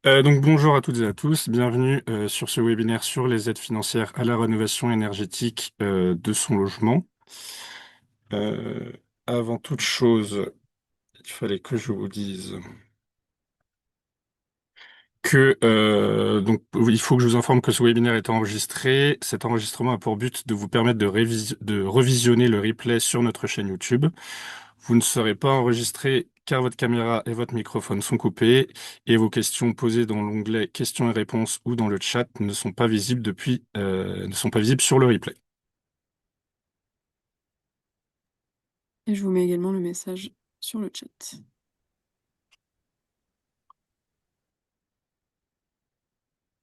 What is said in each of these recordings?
Donc bonjour à toutes et à tous, bienvenue sur ce webinaire sur les aides financières à la rénovation énergétique de son logement. Euh, Avant toute chose, il fallait que je vous dise que donc il faut que je vous informe que ce webinaire est enregistré. Cet enregistrement a pour but de vous permettre de revisionner le replay sur notre chaîne YouTube. Vous ne serez pas enregistré car votre caméra et votre microphone sont coupés et vos questions posées dans l'onglet questions et réponses ou dans le chat ne sont pas visibles sur le replay. Et je vous mets également le message sur le chat.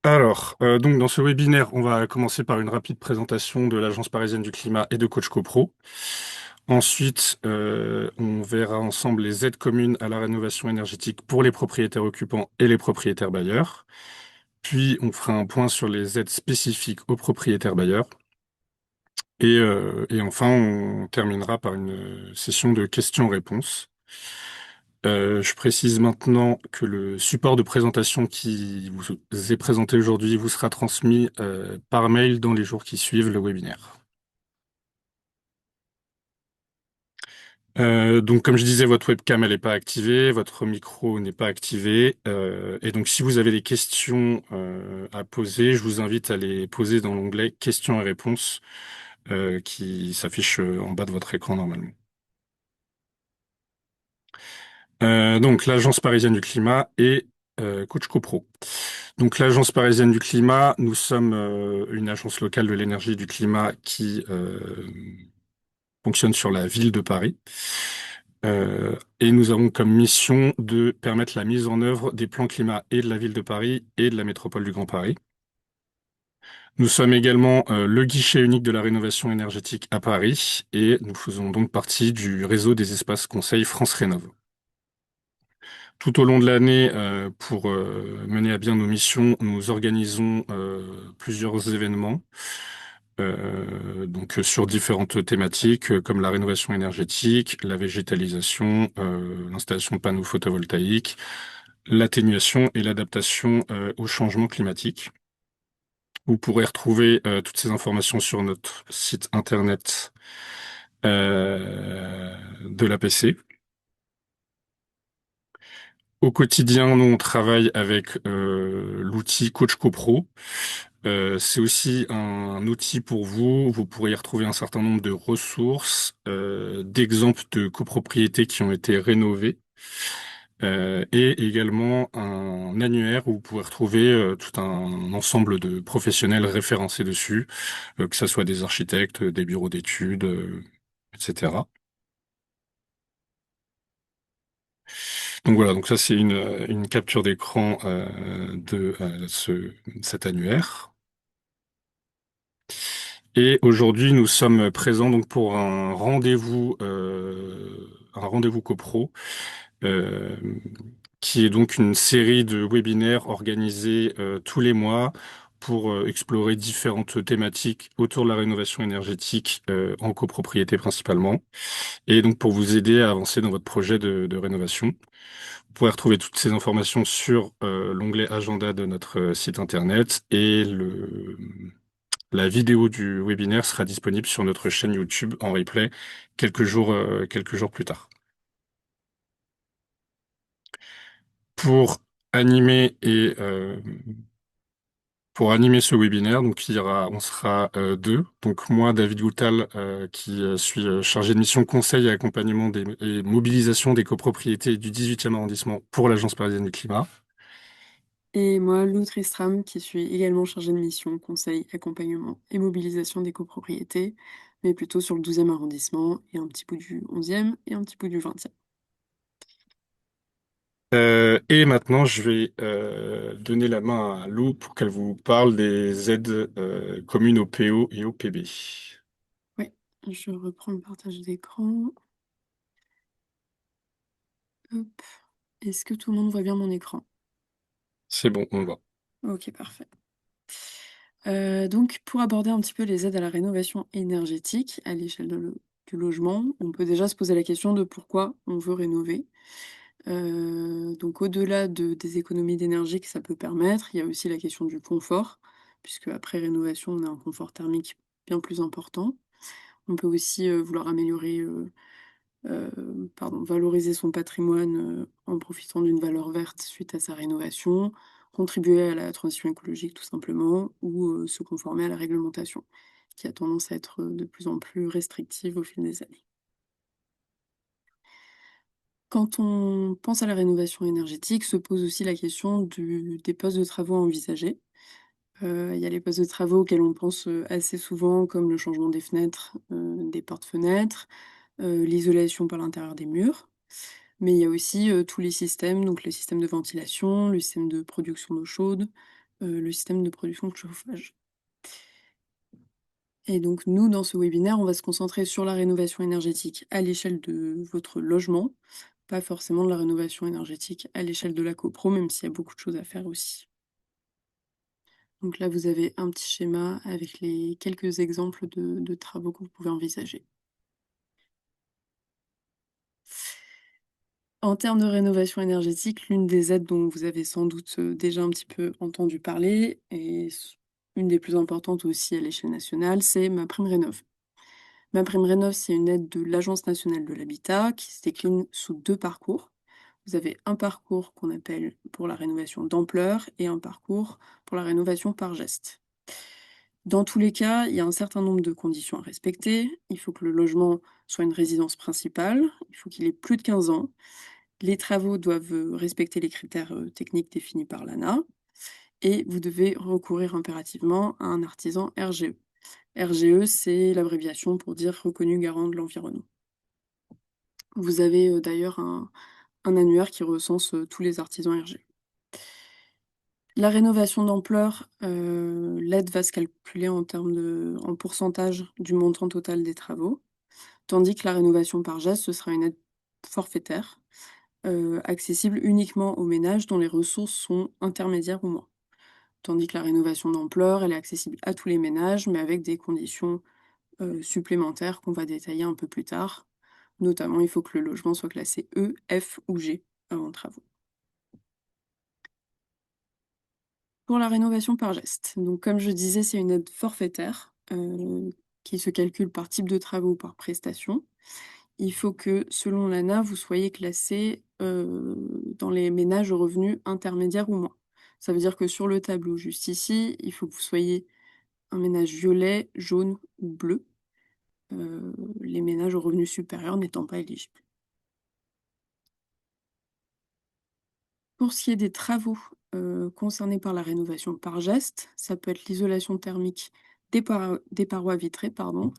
Alors, donc dans ce webinaire, on va commencer par une rapide présentation de l'Agence parisienne du climat et de Coach CoPro. Ensuite, on verra ensemble les aides communes à la rénovation énergétique pour les propriétaires occupants et les propriétaires bailleurs. Puis, on fera un point sur les aides spécifiques aux propriétaires bailleurs. Et enfin, on terminera par une session de questions-réponses. Je précise maintenant que le support de présentation qui vous est présenté aujourd'hui vous sera transmis par mail dans les jours qui suivent le webinaire. Donc, comme je disais, votre webcam elle n'est pas activée, votre micro n'est pas activé, et donc si vous avez des questions à poser, je vous invite à les poser dans l'onglet questions et réponses qui s'affiche en bas de votre écran normalement. Donc, l'Agence parisienne du climat et Coach CoPro. Donc, l'Agence parisienne du climat, nous sommes une agence locale de l'énergie et du climat qui fonctionne sur la ville de Paris. Et nous avons comme mission de permettre la mise en œuvre des plans climat et de la ville de Paris et de la métropole du Grand Paris. Nous sommes également le guichet unique de la rénovation énergétique à Paris et nous faisons donc partie du réseau des espaces conseils France Rénov'. Tout au long de l'année, pour mener à bien nos missions, nous organisons plusieurs événements, donc sur différentes thématiques comme la rénovation énergétique, la végétalisation, l'installation de panneaux photovoltaïques, l'atténuation et l'adaptation au changement climatique. Vous pourrez retrouver toutes ces informations sur notre site internet de l'APC. Au quotidien, nous, on travaille avec l'outil Coach CoPro. C'est aussi un outil pour vous. Vous pourrez y retrouver un certain nombre de ressources, d'exemples de copropriétés qui ont été rénovées, et également un annuaire où vous pourrez retrouver tout un ensemble de professionnels référencés dessus, que ce soit des architectes, des bureaux d'études, etc. Donc voilà, donc ça c'est une capture d'écran de cet annuaire. Et aujourd'hui, nous sommes présents donc pour un rendez-vous copro, euh, qui est donc une série de webinaires organisés tous les mois pour explorer différentes thématiques autour de la rénovation énergétique en copropriété principalement, et donc pour vous aider à avancer dans votre projet de rénovation. Vous pourrez retrouver toutes ces informations sur l'onglet agenda de notre site internet et la vidéo du webinaire sera disponible sur notre chaîne YouTube en replay quelques jours plus tard. Pour animer et pour animer ce webinaire, donc on sera deux. Donc moi, David Goutal, qui suis chargé de mission conseil et accompagnement et mobilisation des copropriétés du 18e arrondissement pour l'Agence parisienne du climat. Et moi, Lou Tristram, qui suis également chargée de mission, conseil, accompagnement et mobilisation des copropriétés, mais plutôt sur le 12e arrondissement et un petit bout du 11e et un petit bout du 20e. Et maintenant, je vais donner la main à Lou pour qu'elle vous parle des aides communes au PO et au PB. Oui, je reprends le partage d'écran. Hop. Est-ce que tout le monde voit bien mon écran? C'est bon, on le voit. Ok, parfait. Donc, pour aborder un petit peu les aides à la rénovation énergétique à l'échelle du logement, on peut déjà se poser la question de pourquoi on veut rénover. Donc au-delà des économies d'énergie que ça peut permettre, il y a aussi la question du confort, puisque après rénovation, on a un confort thermique bien plus important. On peut aussi, vouloir améliorer, valoriser son patrimoine, en profitant d'une valeur verte suite à sa rénovation, contribuer à la transition écologique tout simplement ou, se conformer à la réglementation, qui a tendance à être, de plus en plus restrictive au fil des années. Quand on pense à la rénovation énergétique, se pose aussi la question des postes de travaux à envisager. Il y a les postes de travaux auxquels on pense, assez souvent, comme le changement des fenêtres, des portes-fenêtres, l'isolation par l'intérieur des murs. Mais il y a aussi, tous les systèmes, donc le système de ventilation, le système de production d'eau chaude, le système de production de chauffage. Et donc nous, dans ce webinaire, on va se concentrer sur la rénovation énergétique à l'échelle de votre logement, pas forcément de la rénovation énergétique à l'échelle de la copro, même s'il y a beaucoup de choses à faire aussi. Donc là, vous avez un petit schéma avec les quelques exemples de travaux que vous pouvez envisager. En termes de rénovation énergétique, l'une des aides dont vous avez sans doute, déjà un petit peu entendu parler et une des plus importantes aussi à l'échelle nationale, c'est MaPrimeRénov'. MaPrimeRénov', c'est une aide de l'Agence nationale de l'habitat qui se décline sous 2 parcours. Vous avez un parcours qu'on appelle pour la rénovation d'ampleur et un parcours pour la rénovation par geste. Dans tous les cas, il y a un certain nombre de conditions à respecter. Il faut que le logement soit une résidence principale, il faut qu'il ait plus de 15 ans. Les travaux doivent, respecter les critères, techniques définis par l'ANA et vous devez recourir impérativement à un artisan RGE. RGE, c'est l'abréviation pour dire reconnu garant de l'environnement. Vous avez, d'ailleurs un annuaire qui recense, tous les artisans RGE. La rénovation d'ampleur, l'aide va se calculer en pourcentage du montant total des travaux, tandis que la rénovation par geste, ce sera une aide forfaitaire, accessible uniquement aux ménages dont les ressources sont intermédiaires ou moins. Tandis que la rénovation d'ampleur, elle est accessible à tous les ménages, mais avec des conditions, supplémentaires qu'on va détailler un peu plus tard. Notamment, il faut que le logement soit classé E, F ou G avant travaux. Pour la rénovation par geste, donc comme je disais, c'est une aide forfaitaire, qui se calcule par type de travaux ou par prestation. Il faut que, selon l'ANA, vous soyez classé, dans les ménages aux revenus intermédiaires ou moins. Ça veut dire que sur le tableau juste ici, il faut que vous soyez un ménage violet, jaune ou bleu, les ménages aux revenus supérieurs n'étant pas éligibles. Pour ce qui est des travaux, concernés par la rénovation par geste, ça peut être l'isolation thermique des parois vitrées, pardon,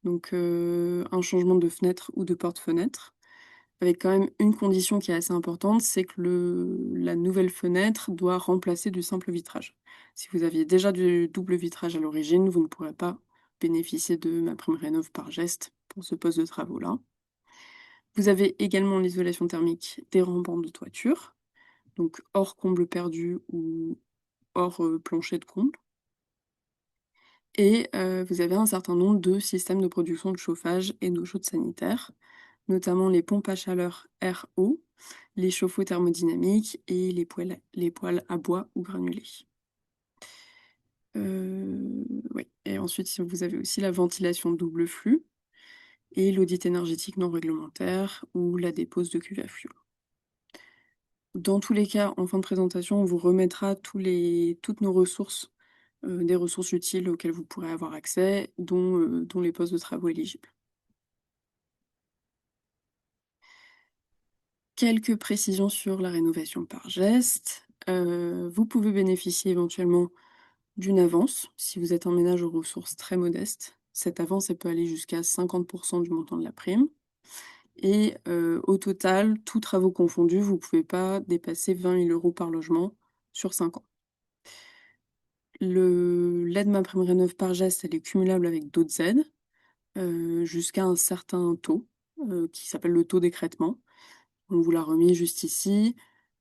donc un changement de fenêtre ou de porte-fenêtre, avec quand même une condition qui est assez importante, c'est que la nouvelle fenêtre doit remplacer du simple vitrage. Si vous aviez déjà du double vitrage à l'origine, vous ne pourrez pas bénéficier de MaPrimeRénov' par geste pour ce poste de travaux-là. Vous avez également l'isolation thermique des remparts de toiture, donc hors comble perdu ou hors, plancher de comble. Et vous avez un certain nombre de systèmes de production de chauffage et d'eau chaude sanitaire, notamment les pompes à chaleur RO, les chauffe-eau thermodynamiques et les poêles à bois ou granulés. Ouais, et ensuite si vous avez aussi la ventilation double flux et l'audit énergétique non réglementaire ou la dépose de cuves à fioul. Dans tous les cas, en fin de présentation, on vous remettra toutes nos ressources, des ressources utiles auxquelles vous pourrez avoir accès, dont les postes de travaux éligibles. Quelques précisions sur la rénovation par geste. Vous pouvez bénéficier éventuellement d'une avance si vous êtes un ménage aux ressources très modestes. Cette avance, elle peut aller jusqu'à 50 du montant de la prime et au total, tous travaux confondus, vous ne pouvez pas dépasser 20 000 € par logement sur 5 ans. L'aide MaPrimeRénov' par geste, elle est cumulable avec d'autres aides, jusqu'à un certain taux, qui s'appelle le taux d'écrêtement. On vous l'a remis juste ici.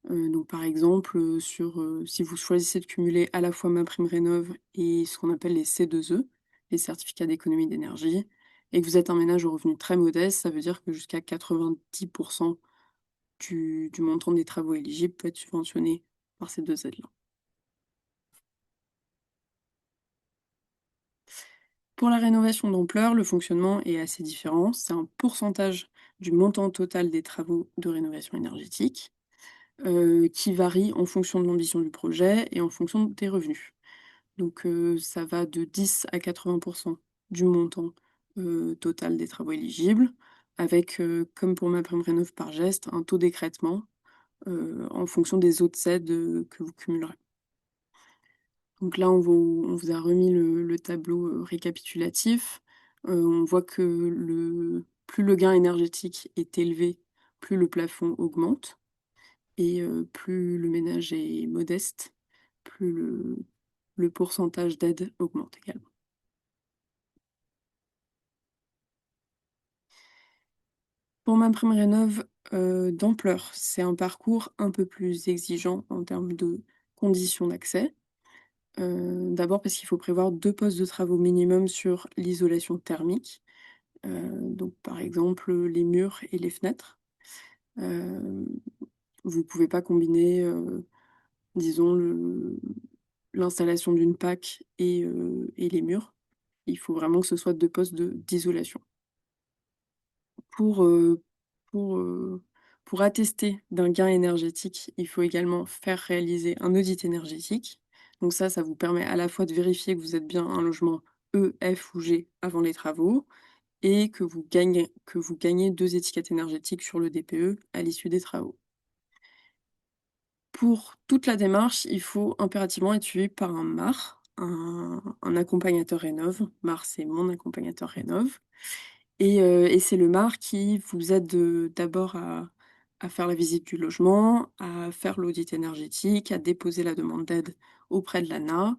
Donc par exemple, si vous choisissez de cumuler à la fois MaPrimeRénov' et ce qu'on appelle les C2E, les certificats d'économie d'énergie, et que vous êtes un ménage aux revenus très modestes, ça veut dire que jusqu'à 90 du montant des travaux éligibles peut être subventionné par ces deux aides-là. Pour la rénovation d'ampleur, le fonctionnement est assez différent. C'est un pourcentage du montant total des travaux de rénovation énergétique qui varie en fonction de l'ambition du projet et en fonction des revenus. Donc ça va de 10 à 80 du montant total des travaux éligibles, avec, comme pour MaPrimeRénov' par geste, un taux d'écrêtement en fonction des autres aides que vous cumulerez. Donc là, on vous a remis le tableau récapitulatif. On voit que plus le gain énergétique est élevé, plus le plafond augmente et plus le ménage est modeste, plus le pourcentage d'aide augmente également. Pour MaPrimeRénov', d'ampleur, c'est un parcours un peu plus exigeant en termes de conditions d'accès. D'abord parce qu'il faut prévoir 2 postes de travaux minimum sur l'isolation thermique, donc par exemple, les murs et les fenêtres. Hem, Vous pouvez pas combiner, disons l'installation d'une PAC et les murs. Il faut vraiment que ce soit 2 postes d'isolation. Pour, heu, pour, heu, pour attester d'un gain énergétique, il faut également faire réaliser un audit énergétique. Donc ça vous permet à la fois de vérifier que vous êtes bien un logement E, F ou G avant les travaux et que vous gagnez 2 étiquettes énergétiques sur le DPE à l'issue des travaux. Pour toute la démarche, il faut impérativement être suivi par un MAR, un accompagnateur rénov'. MAR, c'est mon accompagnateur rénov'. Et c'est le MAR qui vous aide, d'abord à faire la visite du logement, à faire l'audit énergétique, à déposer la demande d'aide auprès de l'ANA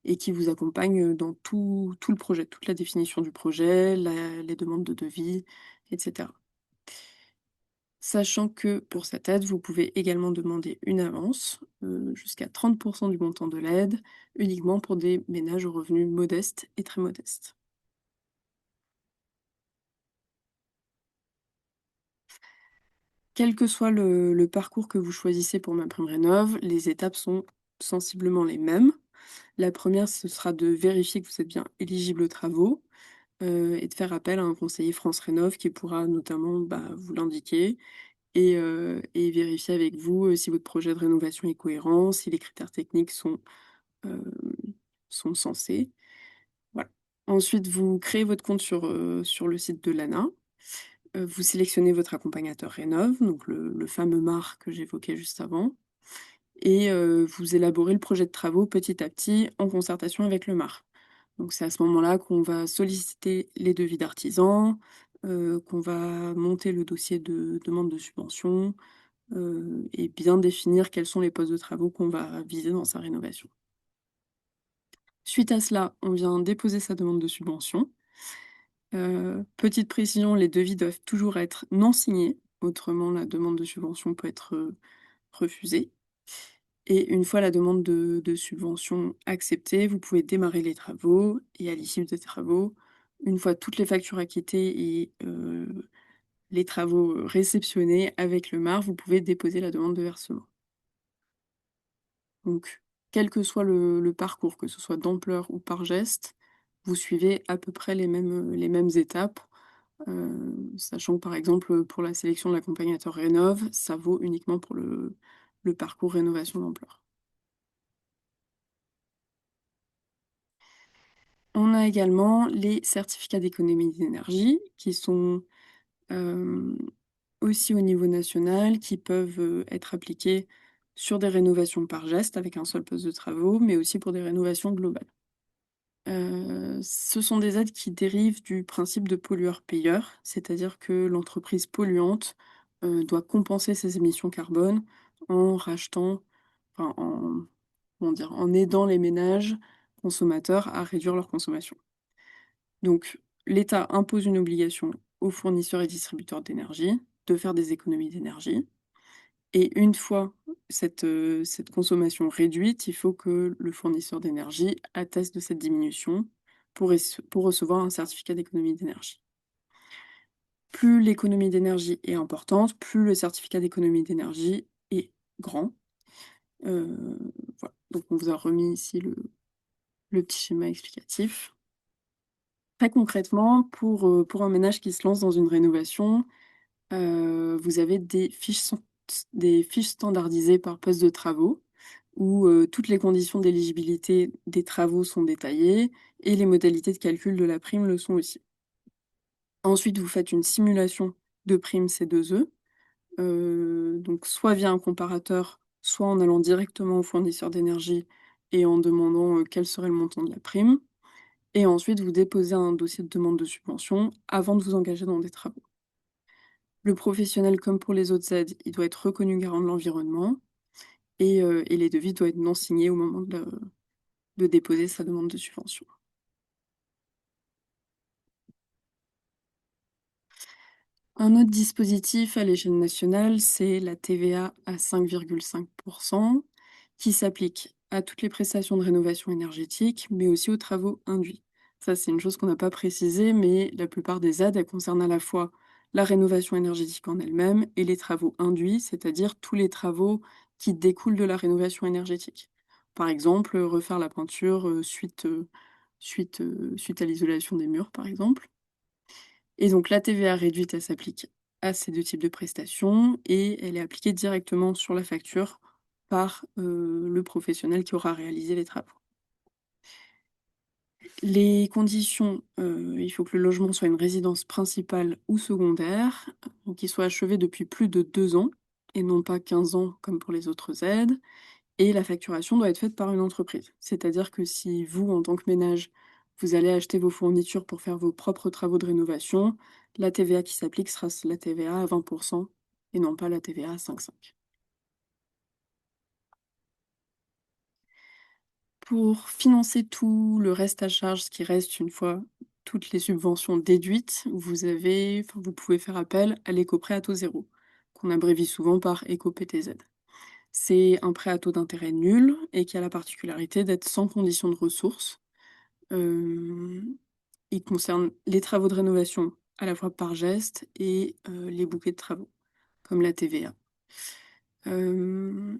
et qui vous accompagne, dans tout le projet, toute la définition du projet, les demandes de devis et cetera. Sachant que pour cette aide, vous pouvez également demander une avance, jusqu'à 30 du montant de l'aide, uniquement pour des ménages aux revenus modestes et très modestes. Quel que soit le parcours que vous choisissez pour MaPrimeRénov', les étapes sont sensiblement les mêmes. La première, ce sera de vérifier que vous êtes bien éligible aux travaux, et de faire appel à un conseiller France Rénov' qui pourra notamment, vous l'indiquer et vérifier avec vous, si votre projet de rénovation est cohérent, si les critères techniques hem, sont sensés. Voilà. Ensuite, vous créez votre compte sur le site de l'ANA. Vous sélectionnez votre accompagnateur rénov', donc le fameux MAR que j'évoquais juste avant et vous élaborez le projet de travaux petit à petit en concertation avec le MAR. Donc c'est à ce moment-là qu'on va solliciter les devis d'artisans, qu'on va monter le dossier de demande de subvention, et bien définir quels sont les postes de travaux qu'on va viser dans sa rénovation. Suite à cela, on vient déposer sa demande de subvention. Petite précision, les devis doivent toujours être non signés, autrement la demande de subvention peut être, refusée et une fois la demande de subvention acceptée, vous pouvez démarrer les travaux et à l'issue des travaux, une fois toutes les factures acquittées et les travaux, réceptionnés avec le MAR, vous pouvez déposer la demande de versement. Donc quel que soit le parcours, que ce soit d'ampleur ou par geste, vous suivez à peu près les mêmes étapes. Sachant que par exemple, pour la sélection de l'accompagnateur rénov', ça vaut uniquement pour le parcours rénovation d'ampleur. On a également les certificats d'économie d'énergie qui sont, hem, aussi au niveau national, qui peuvent, être appliqués sur des rénovations par geste avec un seul poste de travaux, mais aussi pour des rénovations globales. Ce sont des aides qui dérivent du principe de pollueur-payeur, c'est-à-dire que l'entreprise polluante, doit compenser ses émissions carbone en rachetant, enfin en comment dire? En aidant les ménages consommateurs à réduire leur consommation. Donc l'État impose une obligation aux fournisseurs et distributeurs d'énergie de faire des économies d'énergie et une fois cette consommation réduite, il faut que le fournisseur d'énergie atteste de cette diminution pour recevoir un certificat d'économie d'énergie. Plus l'économie d'énergie est importante, plus le certificat d'économie d'énergie est grand. Voilà, donc on vous a remis ici le petit schéma explicatif. Très concrètement, pour un ménage qui se lance dans une rénovation, vous avez des fiches standardisées par poste de travaux où toutes les conditions d'éligibilité des travaux sont détaillées et les modalités de calcul de la prime le sont aussi. Ensuite, vous faites une simulation de prime C2E, donc soit via un comparateur, soit en allant directement au fournisseur d'énergie et en demandant quel serait le montant de la prime. Et ensuite, vous déposez un dossier de demande de subvention avant de vous engager dans des travaux. Le professionnel, comme pour les autres aides, il doit être reconnu garant de l'environnement et les devis doivent être non signés au moment de déposer sa demande de subvention. Un autre dispositif à l'échelle nationale, c'est la TVA à 5,5% qui s'applique à toutes les prestations de rénovation énergétique, mais aussi aux travaux induits. Ça, c'est une chose qu'on n'a pas précisée, mais la plupart des aides, elles concernent à la fois la rénovation énergétique en elle-même et les travaux induits, c'est-à-dire tous les travaux qui découlent de la rénovation énergétique. Par exemple, refaire la peinture suite à l'isolation des murs, par exemple. Et donc la TVA réduite, elle s'applique à ces 2 types de prestations et elle est appliquée directement sur la facture par, le professionnel qui aura réalisé les travaux. Les conditions, il faut que le logement soit une résidence principale ou secondaire, qu'il soit achevé depuis plus de 2 ans et non pas 15 ans comme pour les autres aides. Et la facturation doit être faite par une entreprise. C'est-à-dire que si vous, en tant que ménage, vous allez acheter vos fournitures pour faire vos propres travaux de rénovation, la TVA qui s'applique sera la TVA à 20% et non pas la TVA à 5,5. Pour financer tout le reste à charge, ce qui reste une fois toutes les subventions déduites, vous pouvez faire appel à l'éco-prêt à taux zéro, qu'on abrévie souvent par éco-PTZ. C'est un prêt à taux d'intérêt nul et qui a la particularité d'être sans condition de ressources. Il concerne les travaux de rénovation à la fois par geste et les bouquets de travaux, comme la TVA. Hem,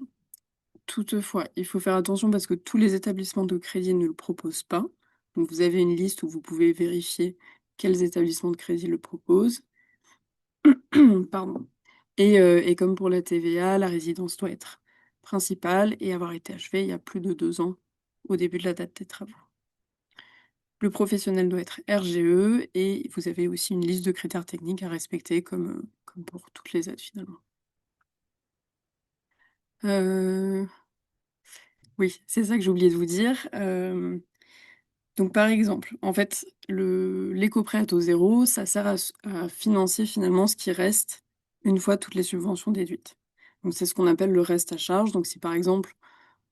Toutefois, il faut faire attention parce que tous les établissements de crédit ne le proposent pas. Donc vous avez une liste où vous pouvez vérifier quels établissements de crédit le proposent. Pardon. Et comme pour la TVA, la résidence doit être principale et avoir été achevée il y a plus de 2 ans au début de la date des travaux. Le professionnel doit être RGE et vous avez aussi une liste de critères techniques à respecter comme pour toutes les aides finalement. Heu, oui, c'est ça que j'ai oublié de vous dire. Donc par exemple, en fait, l'éco-prêt à taux zéro, ça sert à financer finalement ce qui reste une fois toutes les subventions déduites. Donc c'est ce qu'on appelle le reste à charge. Donc si par exemple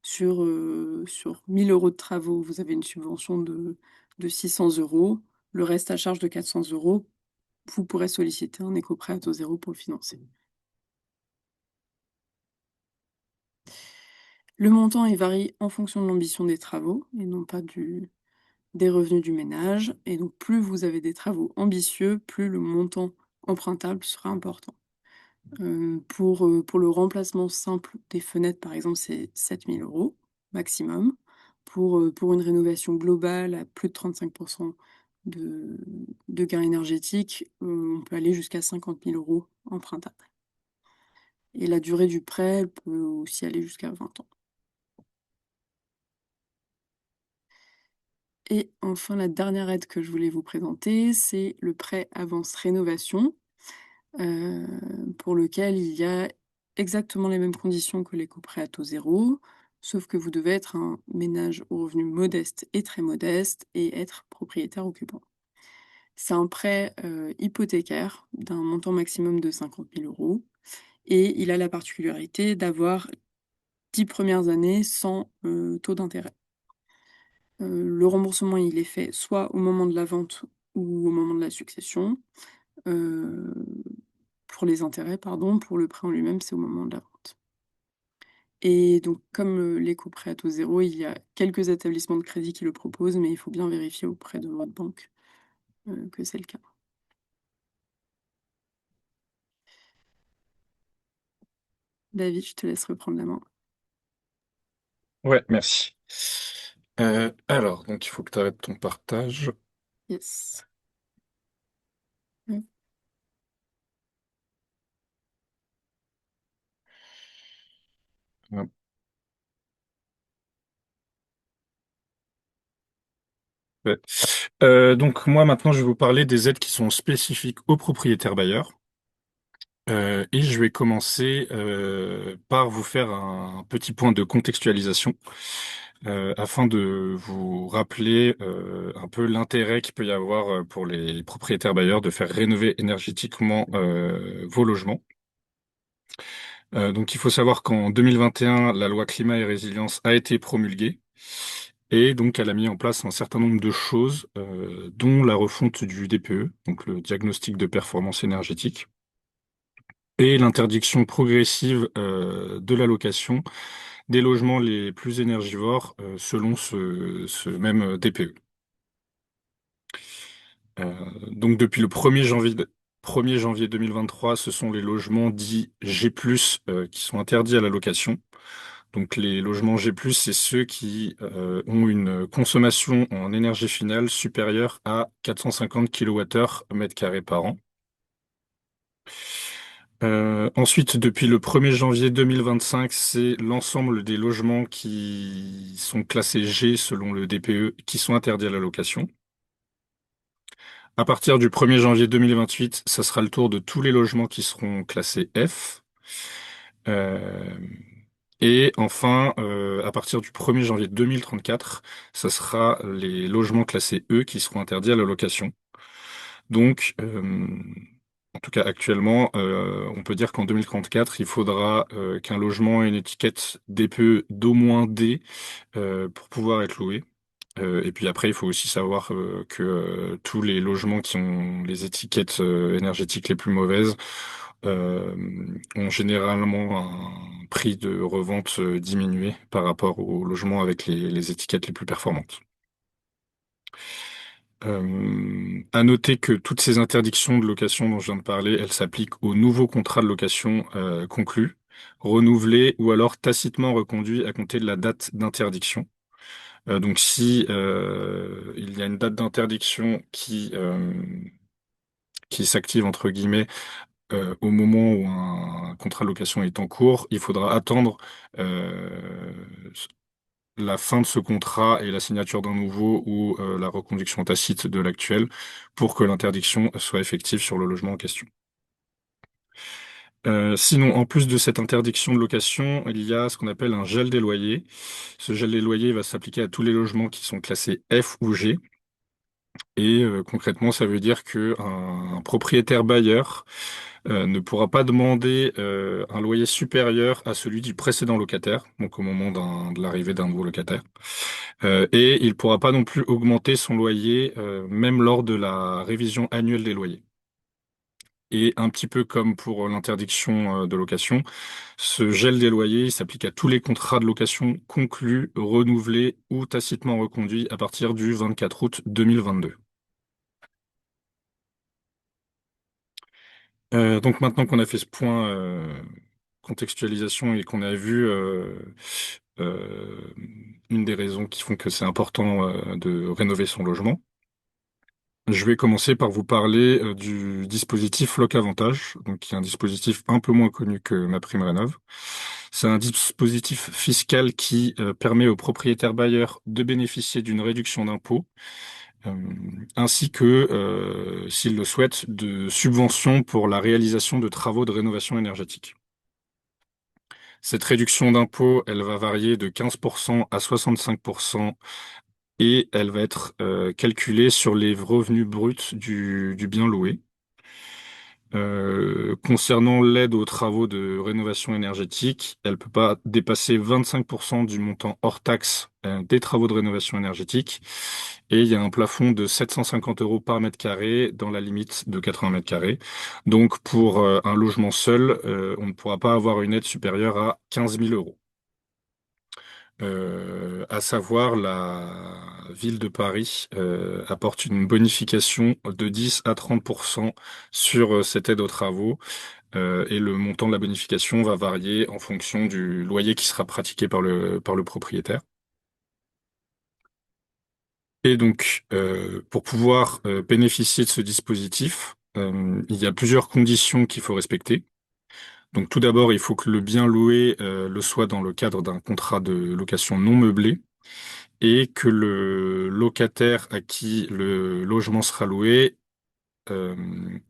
sur 1 000 € de travaux, vous avez une subvention de 600 €, le reste à charge de 400 €, vous pourrez solliciter un éco-prêt à taux zéro pour le financer. Le montant, il varie en fonction de l'ambition des travaux et non pas des revenus du ménage. Et donc plus vous avez des travaux ambitieux, plus le montant empruntable sera important. Pour le remplacement simple des fenêtres, par exemple, c'est 7 000 € maximum. Pour une rénovation globale à plus de 35 de de gains énergétiques, on peut aller jusqu'à 50 000 € empruntables et la durée du prêt, elle peut aussi aller jusqu'à 20 ans. Et enfin, la dernière aide que je voulais vous présenter, c'est le prêt avance rénovation. heu, pour lequel il y a exactement les mêmes conditions que l'éco-prêt à taux zéro, sauf que vous devez être un ménage aux revenus modestes et très modestes et être propriétaire occupant. C'est un prêt, hypothécaire d'un montant maximum de 50 000 € et il a la particularité d'avoir 10 premières années sans, taux d'intérêt. Le remboursement, il est fait soit au moment de la vente ou au moment de la succession. Heu, pour les intérêts, pardon, pour le prêt en lui-même, c'est au moment de la vente. Et donc comme, l'éco-prêt à taux zéro, il y a quelques établissements de crédit qui le proposent, mais il faut bien vérifier auprès de votre banque, que c'est le cas. David, je te laisse reprendre la main. Ouais, merci. Alors, donc il faut que tu arrêtes ton partage. Yes. Mm. Hop. Ouais. Donc moi maintenant je vais vous parler des aides qui sont spécifiques aux propriétaires bailleurs. Et je vais commencer par vous faire un petit point de contextualisation afin de vous rappeler un peu l'intérêt qu'il peut y avoir pour les propriétaires bailleurs de faire rénover énergétiquement vos logements. Donc il faut savoir qu'en 2021, la loi climat et résilience a été promulguée et donc elle a mis en place un certain nombre de choses, dont la refonte du DPE, donc le diagnostic de performance énergétique, et l'interdiction progressive de la location des logements les plus énergivores selon ce même DPE. Euh, donc depuis le 1er janvier 2023, ce sont les logements dits G+, qui sont interdits à la location. Donc les logements G+, c'est ceux qui ont une consommation en énergie finale supérieure à 450 kWh mètre carré par an. Ensuite, depuis le 1er janvier 2025, c'est l'ensemble des logements qui sont classés G selon le DPE qui sont interdits à la location. À partir du 1er janvier 2028, ça sera le tour de tous les logements qui seront classés F. Euh, et enfin, à partir du 1er janvier 2034, ça sera les logements classés E qui seront interdits à la location. Donc, en tout cas actuellement, on peut dire qu'en 2034, il faudra qu'un logement ait une étiquette DPE d'au moins D pour pouvoir être loué. Et puis après, il faut aussi savoir que tous les logements qui ont les étiquettes énergétiques les plus mauvaises euh, ont généralement un prix de revente diminué par rapport aux logements avec les étiquettes les plus performantes. À noter que toutes ces interdictions de location dont je viens de parler, elles s'appliquent aux nouveaux contrats de location conclus, renouvelés ou alors tacitement reconduits à compter de la date d'interdiction. Donc si il y a une date d'interdiction qui s'active entre guillemets au moment où un contrat de location est en cours, il faudra attendre euh, la fin de ce contrat et la signature d'un nouveau ou la reconduction tacite de l'actuel pour que l'interdiction soit effective sur le logement en question. Sinon, en plus de cette interdiction de location, il y a ce qu'on appelle un gel des loyers. Ce gel des loyers va s'appliquer à tous les logements qui sont classés F ou G. Et concrètement, ça veut dire que un propriétaire bailleur ne pourra pas demander un loyer supérieur à celui du précédent locataire, donc au moment de l'arrivée d'un nouveau locataire. Et il pourra pas non plus augmenter son loyer, même lors de la révision annuelle des loyers. Et un petit peu comme pour l'interdiction de location, ce gel des loyers il s'applique à tous les contrats de location conclus, renouvelés ou tacitement reconduits à partir du 24 août 2022. Donc maintenant qu'on a fait ce point contextualisation et qu'on a vu euh, une des raisons qui font que c'est important de rénover son logement, je vais commencer par vous parler du dispositif Loc-Avantage, donc qui est un dispositif un peu moins connu que MaPrimeRénov'. C'est un dispositif fiscal qui permet aux propriétaires bailleurs de bénéficier d'une réduction d'impôt, euh, ainsi que, s'ils le souhaitent, de subventions pour la réalisation de travaux de rénovation énergétique. Cette réduction d'impôt, elle va varier de 15% à 65% et elle va être calculée sur les revenus bruts du bien loué. Concernant l'aide aux travaux de rénovation énergétique, elle peut pas dépasser 25% du montant hors taxe des travaux de rénovation énergétique. Et il y a un plafond de 750 euros par mètre carré dans la limite de 80 mètres carrés. Donc pour un logement seul, on ne pourra pas avoir une aide supérieure à 15 000 euros. À savoir, la ville de Paris apporte une bonification de 10 à 30% sur cette aide aux travaux, et le montant de la bonification va varier en fonction du loyer qui sera pratiqué par le propriétaire. Et donc, pour pouvoir bénéficier de ce dispositif, il y a plusieurs conditions qu'il faut respecter. Donc, tout d'abord, il faut que le bien loué le soit dans le cadre d'un contrat de location non meublé et que le locataire à qui le logement sera loué euh,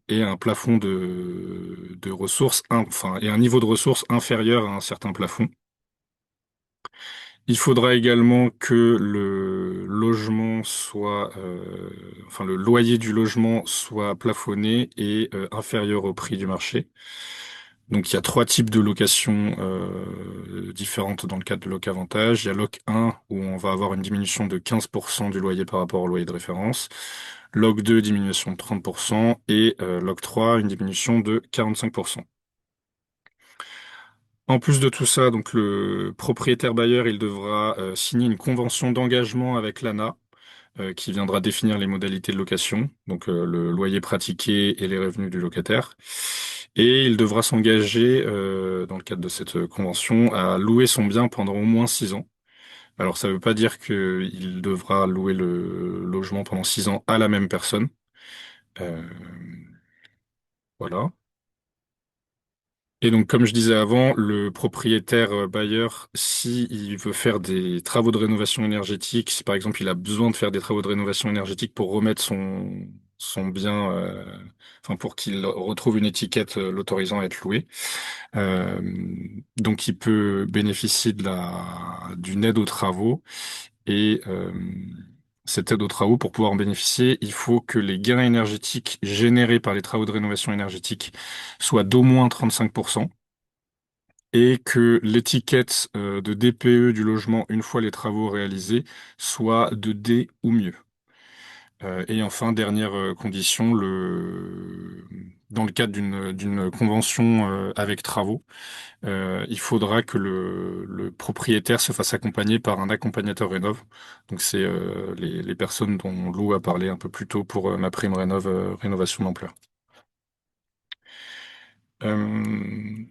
ait un plafond de ressources, enfin, et un niveau de ressources inférieur à un certain plafond. Il faudra également que le logement soit, enfin le loyer du logement soit plafonné et inférieur au prix du marché. Donc il y a trois types de locations différentes dans le cadre de Loc-Avantage. Il y a Loc 1 où on va avoir une diminution de 15% du loyer par rapport au loyer de référence. Loc 2, diminution de 30% et Loc 3, une diminution de 45%. En plus de tout ça, donc le propriétaire bailleur, il devra signer une convention d'engagement avec l'ANA qui viendra définir les modalités de location, donc le loyer pratiqué et les revenus du locataire. Et il devra s'engager, dans le cadre de cette convention, à louer son bien pendant au moins 6 ans. Alors ça ne veut pas dire qu'il devra louer le logement pendant 6 ans à la même personne. Euh, voilà. Et donc, comme je disais avant, le propriétaire bailleur, si il veut faire des travaux de rénovation énergétique, si par exemple il a besoin de faire des travaux de rénovation énergétique pour remettre son bien, enfin pour qu'il retrouve une étiquette l'autorisant à être loué, euh, donc il peut bénéficier d'une aide aux travaux et cette aide aux travaux, pour pouvoir en bénéficier, il faut que les gains énergétiques générés par les travaux de rénovation énergétique soient d'au moins 35% et que l'étiquette de DPE du logement, une fois les travaux réalisés, soit de D ou mieux. Et enfin, dernière condition, dans le cadre d'une convention avec travaux, il faudra que le propriétaire se fasse accompagner par un accompagnateur rénov. Donc c'est les personnes dont Lou a parlé un peu plus tôt pour ma prime rénov, rénovation d'ampleur. Euh,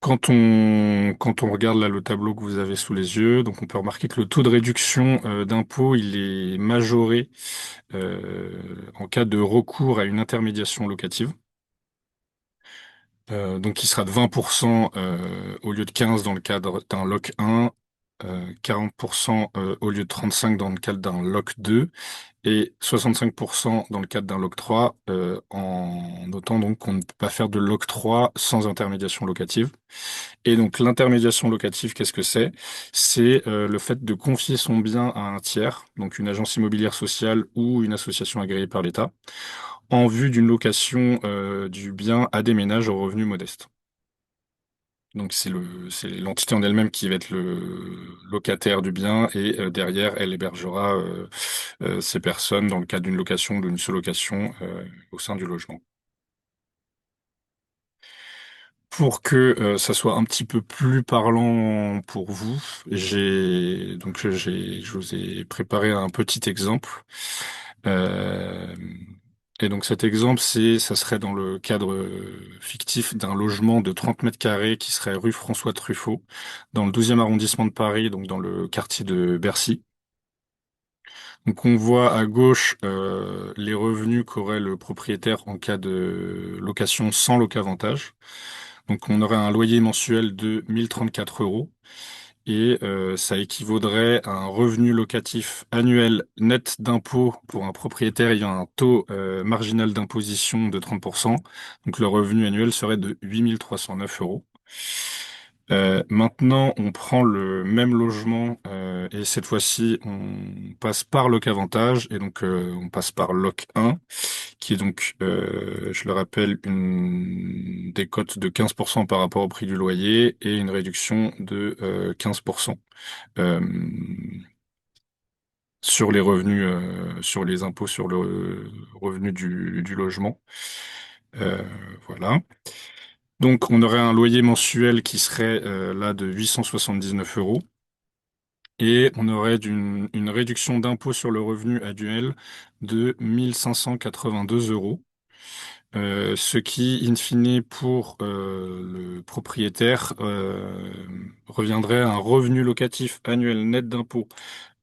quand on regarde là le tableau que vous avez sous les yeux, donc on peut remarquer que le taux de réduction d'impôt, il est majoré en cas de recours à une intermédiation locative. Donc il sera de 20% au lieu de 15 dans le cadre d'un loc 1, 40% au lieu de 35 dans le cadre d'un loc 2 et 65% dans le cadre d'un loc 3, en notant donc qu'on ne peut pas faire de loc 3 sans intermédiation locative. Et donc l'intermédiation locative, qu'est-ce que c'est? C'est le fait de confier son bien à un tiers, donc une agence immobilière sociale ou une association agréée par l'État, en vue d'une location du bien à des ménages aux revenus modestes. Donc c'est l'entité en elle-même qui va être le locataire du bien et derrière elle hébergera ces personnes dans le cadre d'une location ou d'une sous-location au sein du logement. Pour que ça soit un petit peu plus parlant pour vous, je vous ai préparé un petit exemple. Euh, et donc cet exemple, ça serait dans le cadre fictif d'un logement de 30 mètres carrés qui serait rue François Truffaut, dans le 12e arrondissement de Paris, donc dans le quartier de Bercy. Donc on voit à gauche les revenus qu'aurait le propriétaire en cas de location sans loc-avantage. Donc on aurait un loyer mensuel de 1034 euros et ça équivaudrait à un revenu locatif annuel net d'impôt pour un propriétaire ayant un taux marginal d'imposition de 30%. Donc le revenu annuel serait de 8309 euros. Maintenant, on prend le même logement et cette fois-ci, on passe par Loc Avantage et donc on passe par Loc 1 qui est donc, je le rappelle, une décote de 15% par rapport au prix du loyer et une réduction de 15% euh, sur les revenus, sur les impôts sur le revenu du logement. Euh, voilà. Donc, on aurait un loyer mensuel qui serait là de 879 euros et on aurait une réduction d'impôt sur le revenu annuel de 1582 euros. ce qui, in fine, pour le propriétaire, reviendrait à un revenu locatif annuel net d'impôt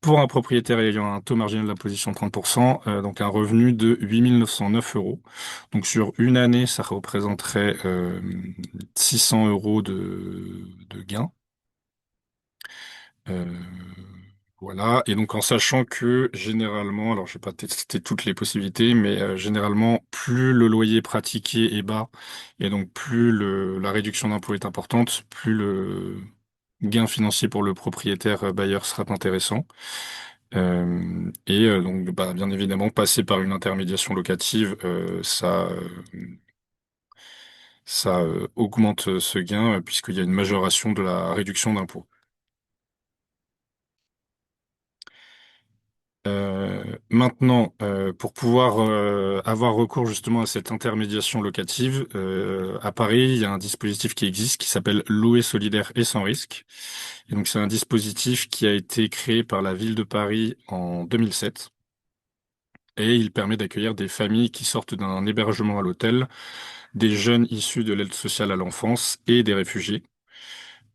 pour un propriétaire ayant un taux marginal d'imposition de 30%, donc un revenu de 8 909 euros. Donc sur une année, ça représenterait 600 euros de gain. Euh, voilà. Et donc en sachant que généralement, alors je vais pas tester toutes les possibilités, mais généralement, plus le loyer pratiqué est bas, et donc plus la réduction d'impôt est importante, plus le gain financier pour le propriétaire bailleur sera intéressant. Donc, bah, bien évidemment, passer par une intermédiation locative, ça augmente ce gain puisqu'il y a une majoration de la réduction d'impôt. Maintenant, pour pouvoir avoir recours justement à cette intermédiation locative, à Paris, il y a un dispositif qui existe qui s'appelle Louer solidaire et sans risque. Et donc, c'est un dispositif qui a été créé par la ville de Paris en 2007. Et il permet d'accueillir des familles qui sortent d'un hébergement à l'hôtel, des jeunes issus de l'aide sociale à l'enfance et des réfugiés.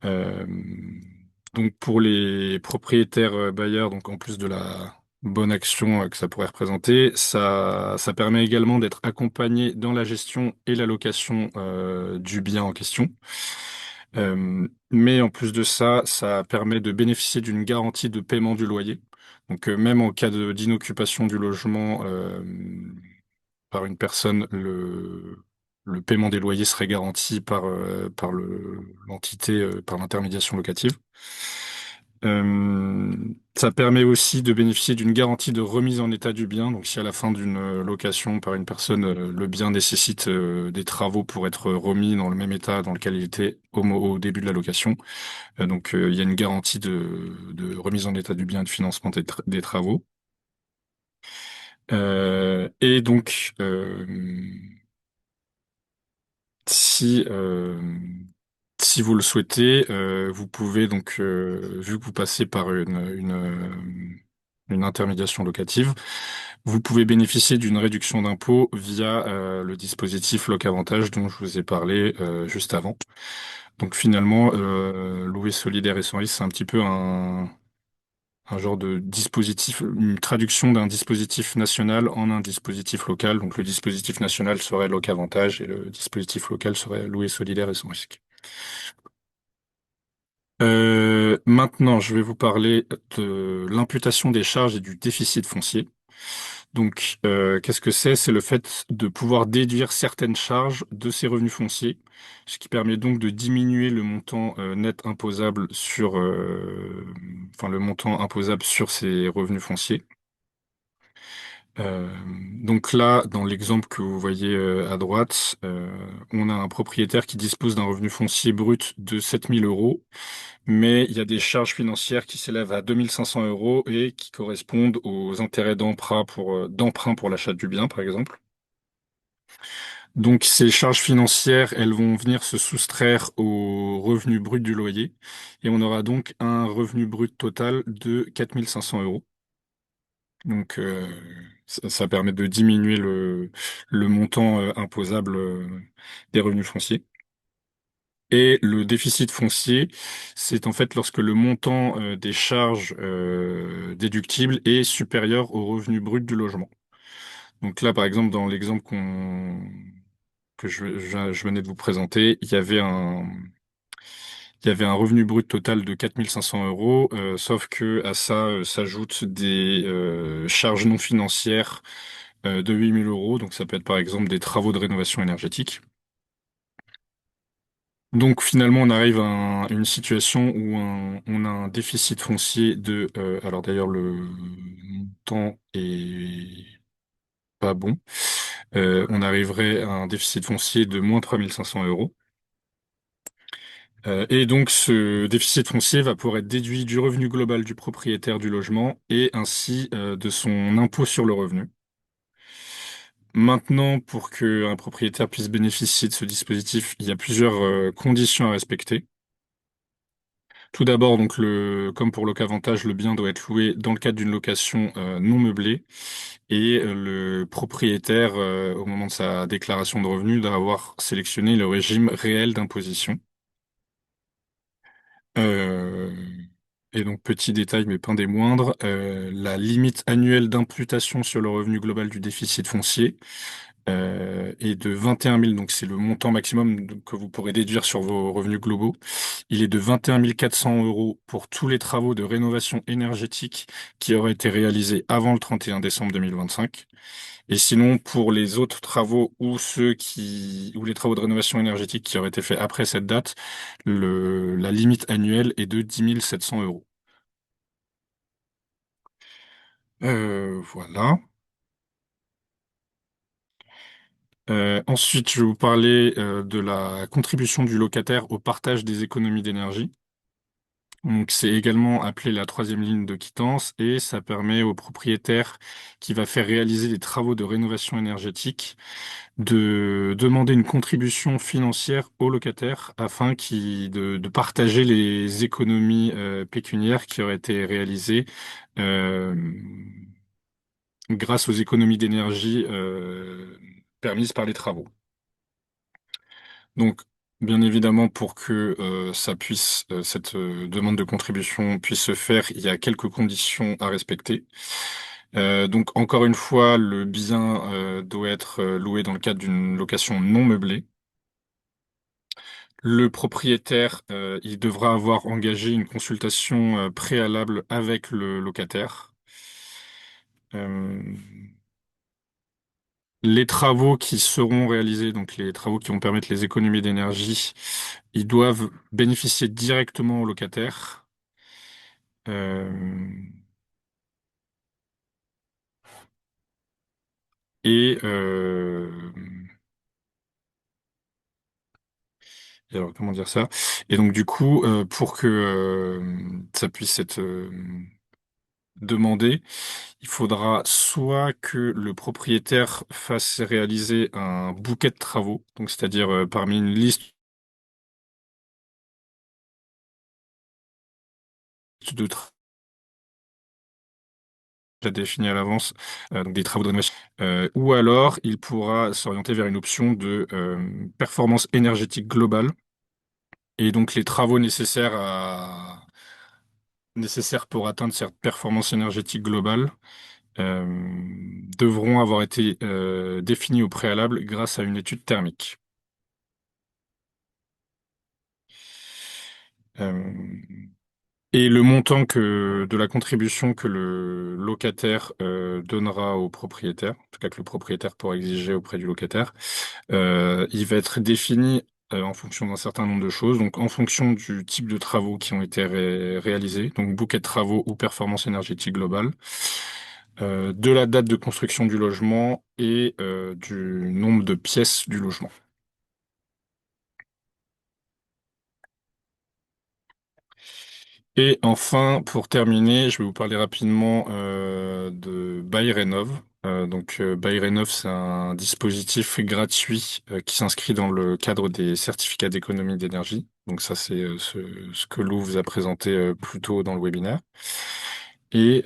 Euh, donc pour les propriétaires bailleurs, donc en plus de la bonne action que ça pourrait représenter, ça permet également d'être accompagné dans la gestion et la location du bien en question. Mais en plus de ça, ça permet de bénéficier d'une garantie de paiement du loyer. Donc même en cas d'inoccupation du logement, par une personne, le paiement des loyers serait garanti par l'entité, par l'intermédiation locative. Ça permet aussi de bénéficier d'une garantie de remise en état du bien. Donc, si à la fin d'une location par une personne, le bien nécessite des travaux pour être remis dans le même état dans lequel il était au début de la location, il y a une garantie de remise en état du bien et de financement des travaux. Et donc, si si vous le souhaitez, vous pouvez donc, vu que vous passez par une intermédiation locative, vous pouvez bénéficier d'une réduction d'impôt via le dispositif Loc-Avantage dont je vous ai parlé juste avant. Donc finalement, louer solidaire et sans risque, c'est un petit peu un genre de dispositif, une traduction d'un dispositif national en un dispositif local. Donc le dispositif national serait Loc-Avantage et le dispositif local serait louer solidaire et sans risque. Maintenant, je vais vous parler de l'imputation des charges et du déficit foncier. Donc, qu'est-ce que c'est? C'est le fait de pouvoir déduire certaines charges de ses revenus fonciers, ce qui permet donc de diminuer le montant net imposable le montant imposable sur ses revenus fonciers. Euh, donc là, dans l'exemple que vous voyez à droite, on a un propriétaire qui dispose d'un revenu foncier brut de 7 000 euros, mais il y a des charges financières qui s'élèvent à 2 500 euros et qui correspondent aux intérêts d'emprunt pour l'achat du bien, par exemple. Donc ces charges financières, elles vont venir se soustraire au revenu brut du loyer, et on aura donc un revenu brut total de 4 500 euros. Donc, ça permet de diminuer le montant imposable des revenus fonciers. Et le déficit foncier, c'est en fait lorsque le montant des charges déductibles est supérieur au revenu brut du logement. Donc là, par exemple, dans l'exemple que je venais de vous présenter, il y avait un revenu brut total de 4 500 euros, sauf que à ça s'ajoutent des charges non financières de 8 000 euros. Donc ça peut être par exemple des travaux de rénovation énergétique. Donc finalement, on arrive à une situation où on a un déficit foncier alors d'ailleurs le montant est pas bon. On arriverait à un déficit foncier de moins 3 500 euros. Et donc, ce déficit foncier va pouvoir être déduit du revenu global du propriétaire du logement et ainsi de son impôt sur le revenu. Maintenant, pour qu'un propriétaire puisse bénéficier de ce dispositif, il y a plusieurs conditions à respecter. Tout d'abord, donc comme pour Locavantage, le bien doit être loué dans le cadre d'une location non meublée et le propriétaire, au moment de sa déclaration de revenus, doit avoir sélectionné le régime réel d'imposition. Euh, et donc, petit détail, mais pas des moindres, la limite annuelle d'imputation sur le revenu global du déficit foncier est de 21 000, donc c'est le montant maximum que vous pourrez déduire sur vos revenus globaux. Il est de 21 400 euros pour tous les travaux de rénovation énergétique qui auraient été réalisés avant le 31 décembre 2025. Et sinon, pour les autres travaux ou les travaux de rénovation énergétique qui auraient été faits après cette date, la limite annuelle est de 10 700 euros. Voilà. Ensuite, je vais vous parler de la contribution du locataire au partage des économies d'énergie. Donc, c'est également appelé la troisième ligne de quittance et ça permet au propriétaire qui va faire réaliser des travaux de rénovation énergétique de demander une contribution financière au locataire afin de partager les économies pécuniaires qui auraient été réalisées euh, grâce aux économies d'énergie permises par les travaux. Donc, bien évidemment, pour que cette demande de contribution puisse se faire, il y a quelques conditions à respecter. Donc, encore une fois, le bien doit être loué dans le cadre d'une location non meublée. Le propriétaire, il devra avoir engagé une consultation préalable avec le locataire. Euh, les travaux qui seront réalisés, donc les travaux qui vont permettre les économies d'énergie, ils doivent bénéficier directement au locataire. Euh, et, alors, comment dire ça? Et donc du coup, pour que ça puisse être demandé, il faudra soit que le propriétaire fasse réaliser un bouquet de travaux, donc c'est-à-dire parmi une liste de travaux déjà définie à l'avance, donc des travaux de rénovation, ou alors il pourra s'orienter vers une option de performance énergétique globale, et donc les travaux nécessaires pour atteindre cette performance énergétique globale euh, devront avoir été définis au préalable grâce à une étude thermique. Euh, Et le montant de la contribution que le locataire donnera au propriétaire, en tout cas que le propriétaire pourra exiger auprès du locataire, il va être défini en fonction d'un certain nombre de choses, donc en fonction du type de travaux qui ont été réalisés, donc bouquet de travaux ou performance énergétique globale, de la date de construction du logement et du nombre de pièces du logement. Et enfin, pour terminer, je vais vous parler rapidement de BuyRénov. BuyRénov, c'est un dispositif gratuit qui s'inscrit dans le cadre des certificats d'économie d'énergie. Donc ça, c'est ce que Lou vous a présenté plus tôt dans le webinaire. Et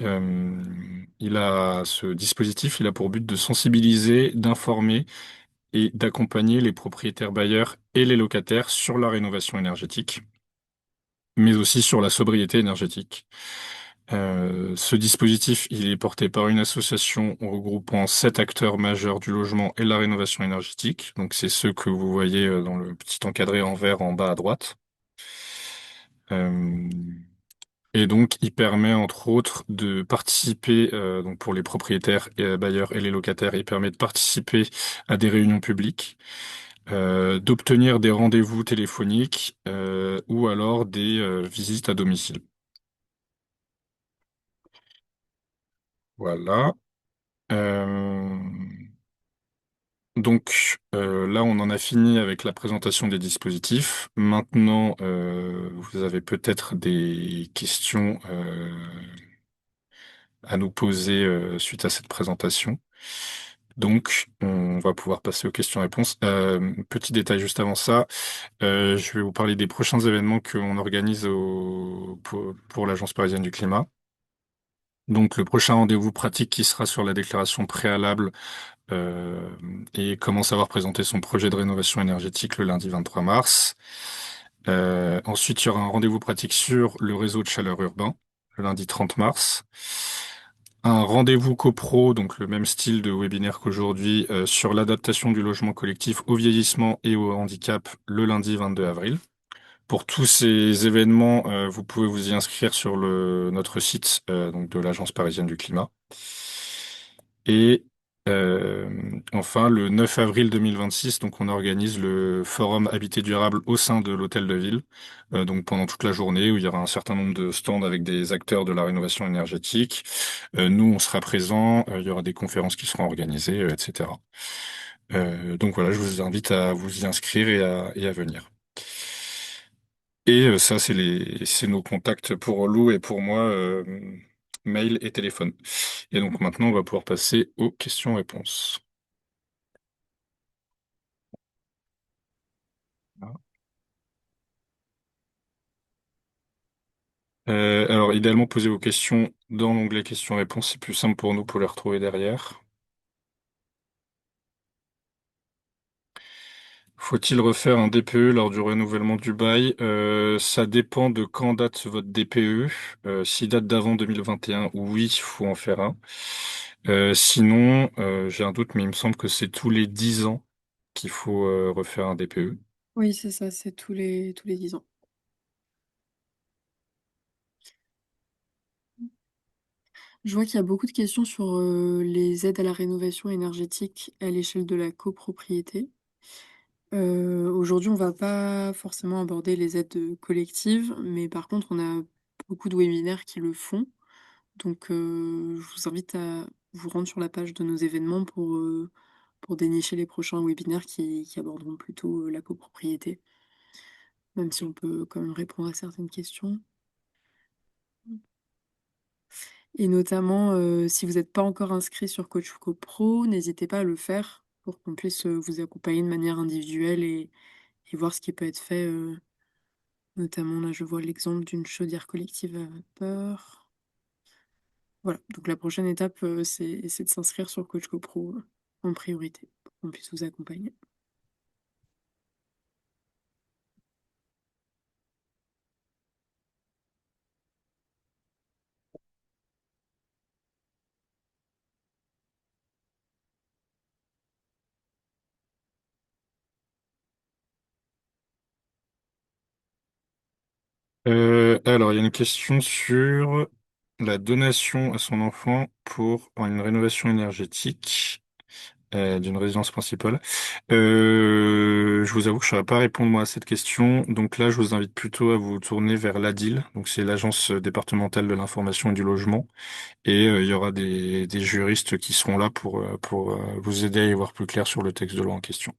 ce dispositif, il a pour but de sensibiliser, d'informer et d'accompagner les propriétaires bailleurs et les locataires sur la rénovation énergétique, mais aussi sur la sobriété énergétique. Ce dispositif, il est porté par une association regroupant 7 acteurs majeurs du logement et de la rénovation énergétique. Donc, c'est ceux que vous voyez dans le petit encadré en vert en bas à droite. Euh, et donc, il permet entre autres de participer, donc pour les propriétaires et bailleurs et les locataires, il permet de participer à des réunions publiques, d'obtenir des rendez-vous téléphoniques ou alors des visites à domicile. Voilà. Euh, là, on en a fini avec la présentation des dispositifs. Maintenant, vous avez peut-être des questions à nous poser suite à cette présentation. Donc, on va pouvoir passer aux questions-réponses. Petit détail juste avant ça, je vais vous parler des prochains événements qu'on organise pour l'Agence parisienne du climat. Donc, le prochain rendez-vous pratique qui sera sur la déclaration préalable euh, et comment savoir présenter son projet de rénovation énergétique le lundi 23 mars. Ensuite, il y aura un rendez-vous pratique sur le réseau de chaleur urbain le lundi 30 mars. Un rendez-vous copro, donc le même style de webinaire qu'aujourd'hui, sur l'adaptation du logement collectif au vieillissement et au handicap le lundi 22 avril. Pour tous ces événements, vous pouvez vous y inscrire sur notre site donc de l'Agence parisienne du climat. Et euh, enfin, le 9 avril 2026, donc on organise le forum Habiter durable au sein de l'hôtel de ville, donc pendant toute la journée où il y aura un certain nombre de stands avec des acteurs de la rénovation énergétique. Nous, on sera présents, il y aura des conférences qui seront organisées, etc. Donc voilà, je vous invite à vous y inscrire et à venir. Et ça, c'est nos contacts pour Lou et pour moi, mail et téléphone. Et donc maintenant, on va pouvoir passer aux questions-réponses. Alors, idéalement, posez vos questions dans l'onglet questions-réponses. C'est plus simple pour nous pour les retrouver derrière. Faut-il refaire un DPE lors du renouvellement du bail? Ça dépend de quand date votre DPE. S'il date d'avant 2021, oui, il faut en faire un. Sinon, j'ai un doute, mais il me semble que c'est tous les 10 ans qu'il faut refaire un DPE. Oui, c'est ça, c'est tous les 10 ans. Je vois qu'il y a beaucoup de questions sur les aides à la rénovation énergétique à l'échelle de la copropriété. Aujourd'hui, on va pas forcément aborder les aides collectives, mais par contre, on a beaucoup de webinaires qui le font. Donc, je vous invite à vous rendre sur la page de nos événements pour dénicher les prochains webinaires qui aborderont plutôt la copropriété, même si on peut quand même répondre à certaines questions. Et notamment, si vous n'êtes pas encore inscrit sur Coach CoPro, n'hésitez pas à le faire pour qu'on puisse vous accompagner de manière individuelle et voir ce qui peut être fait. Notamment, là, je vois l'exemple d'une chaudière collective à vapeur. Voilà, donc la prochaine étape, c'est de s'inscrire sur Coach CoPro en priorité pour qu'on puisse vous accompagner. Alors, il y a une question sur la donation à son enfant pour une rénovation énergétique d'une résidence principale. Je vous avoue que je ne saurais pas répondre moi à cette question. Donc là, je vous invite plutôt à vous tourner vers l'ADIL. Donc c'est l'Agence départementale de l'information et du logement. Et il y aura des juristes qui seront là pour vous aider à y voir plus clair sur le texte de loi en question.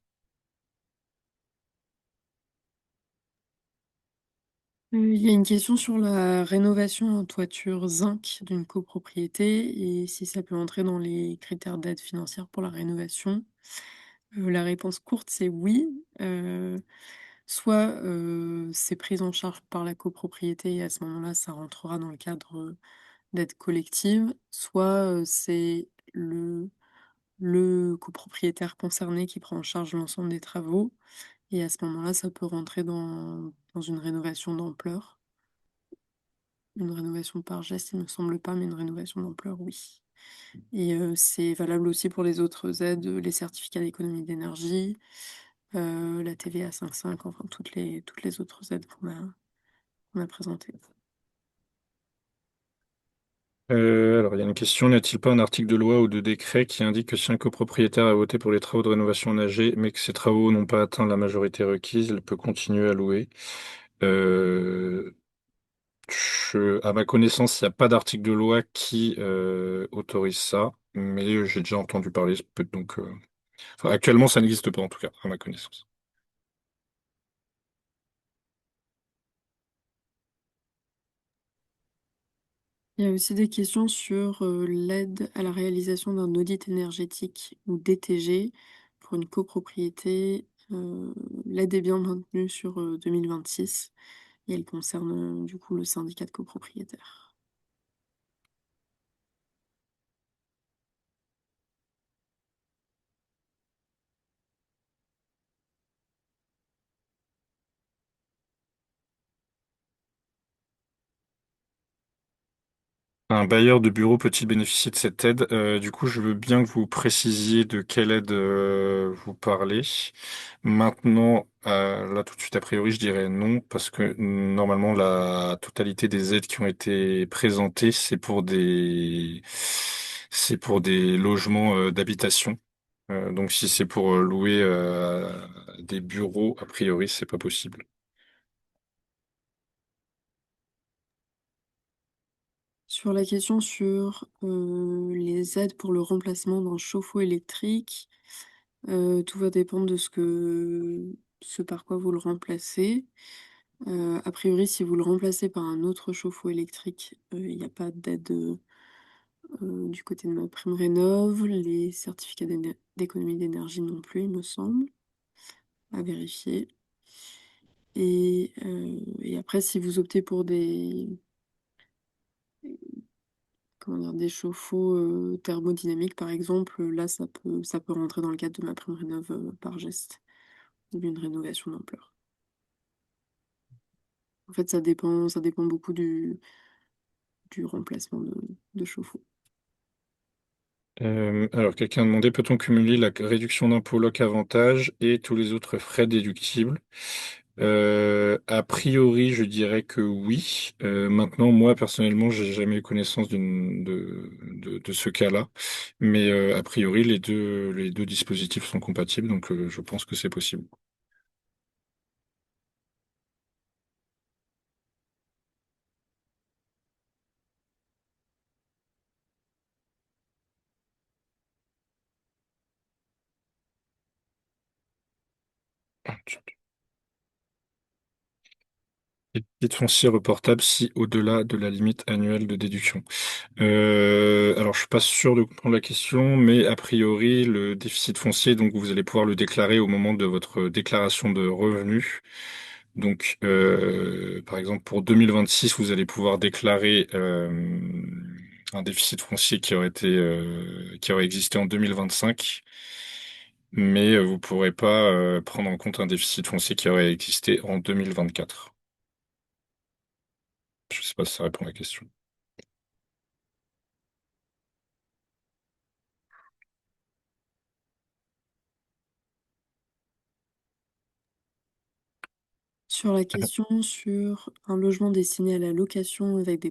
Il y a une question sur la rénovation en toiture zinc d'une copropriété et si ça peut entrer dans les critères d'aide financière pour la rénovation. La réponse courte, c'est oui. Soit c'est pris en charge par la copropriété et à ce moment-là, ça rentrera dans le cadre d'aide collective, soit c'est le copropriétaire concerné qui prend en charge l'ensemble des travaux et à ce moment-là, ça peut rentrer dans une rénovation d'ampleur. Une rénovation par geste, il me semble pas, mais une rénovation d'ampleur, oui. Et c'est valable aussi pour les autres aides, les certificats d'économie d'énergie, la TVA 5,5, enfin toutes les autres aides qu'on a présentées. Alors, il y a une question, n'y a-t-il pas un article de loi ou de décret qui indique que si un copropriétaire a voté pour les travaux de rénovation ménagers, mais que ces travaux n'ont pas atteint la majorité requise, il peut continuer à louer? Euh, à ma connaissance, il n'y a pas d'article de loi qui autorise ça, mais j'ai déjà entendu parler, enfin, actuellement, ça n'existe pas en tout cas, à ma connaissance. Il y a aussi des questions sur l'aide à la réalisation d'un audit énergétique ou DTG pour une copropriété. L'aide est bien maintenue sur 2026 et elle concerne du coup le syndicat de copropriétaires. Un bailleur de bureau peut-il bénéficier de cette aide? Du coup, je veux bien que vous précisiez de quelle aide vous parlez. Maintenant, là tout de suite, a priori, je dirais non, parce que normalement, la totalité des aides qui ont été présentées, c'est pour des logements d'habitation. Donc, si c'est pour louer des bureaux, a priori, c'est pas possible. Sur la question sur les aides pour le remplacement d'un chauffe-eau électrique, tout va dépendre de ce par quoi vous le remplacez. A priori, si vous le remplacez par un autre chauffe-eau électrique, il n'y a pas d'aide du côté de MaPrimeRénov'. Les certificats d'économie d'énergie non plus, il me semble, à vérifier. Et après, si vous optez pour comment dire, des chauffe-eau thermodynamiques, par exemple, là, ça peut rentrer dans le cadre de MaPrimeRénov' par geste, ou d'une rénovation d'ampleur. En fait, ça dépend beaucoup du remplacement de chauffe-eau. Alors, quelqu'un a demandé, peut-on cumuler la réduction d'impôt loc avantage et tous les autres frais déductibles? A priori, je dirais que oui. Maintenant, moi, personnellement, j'ai jamais eu connaissance de ce cas-là. Mais a priori, les deux dispositifs sont compatibles, donc je pense que c'est possible. Et titre foncier reportable si au-delà de la limite annuelle de déduction. Alors, je suis pas sûr de comprendre la question, mais a priori, le déficit foncier, donc vous allez pouvoir le déclarer au moment de votre déclaration de revenus. Donc, par exemple, pour 2026, vous allez pouvoir déclarer un déficit foncier qui aurait existé en 2025, mais vous pourrez pas prendre en compte un déficit foncier qui aurait existé en 2024. Je sais pas si ça répond à la question. Sur la question sur un logement destiné à la location avec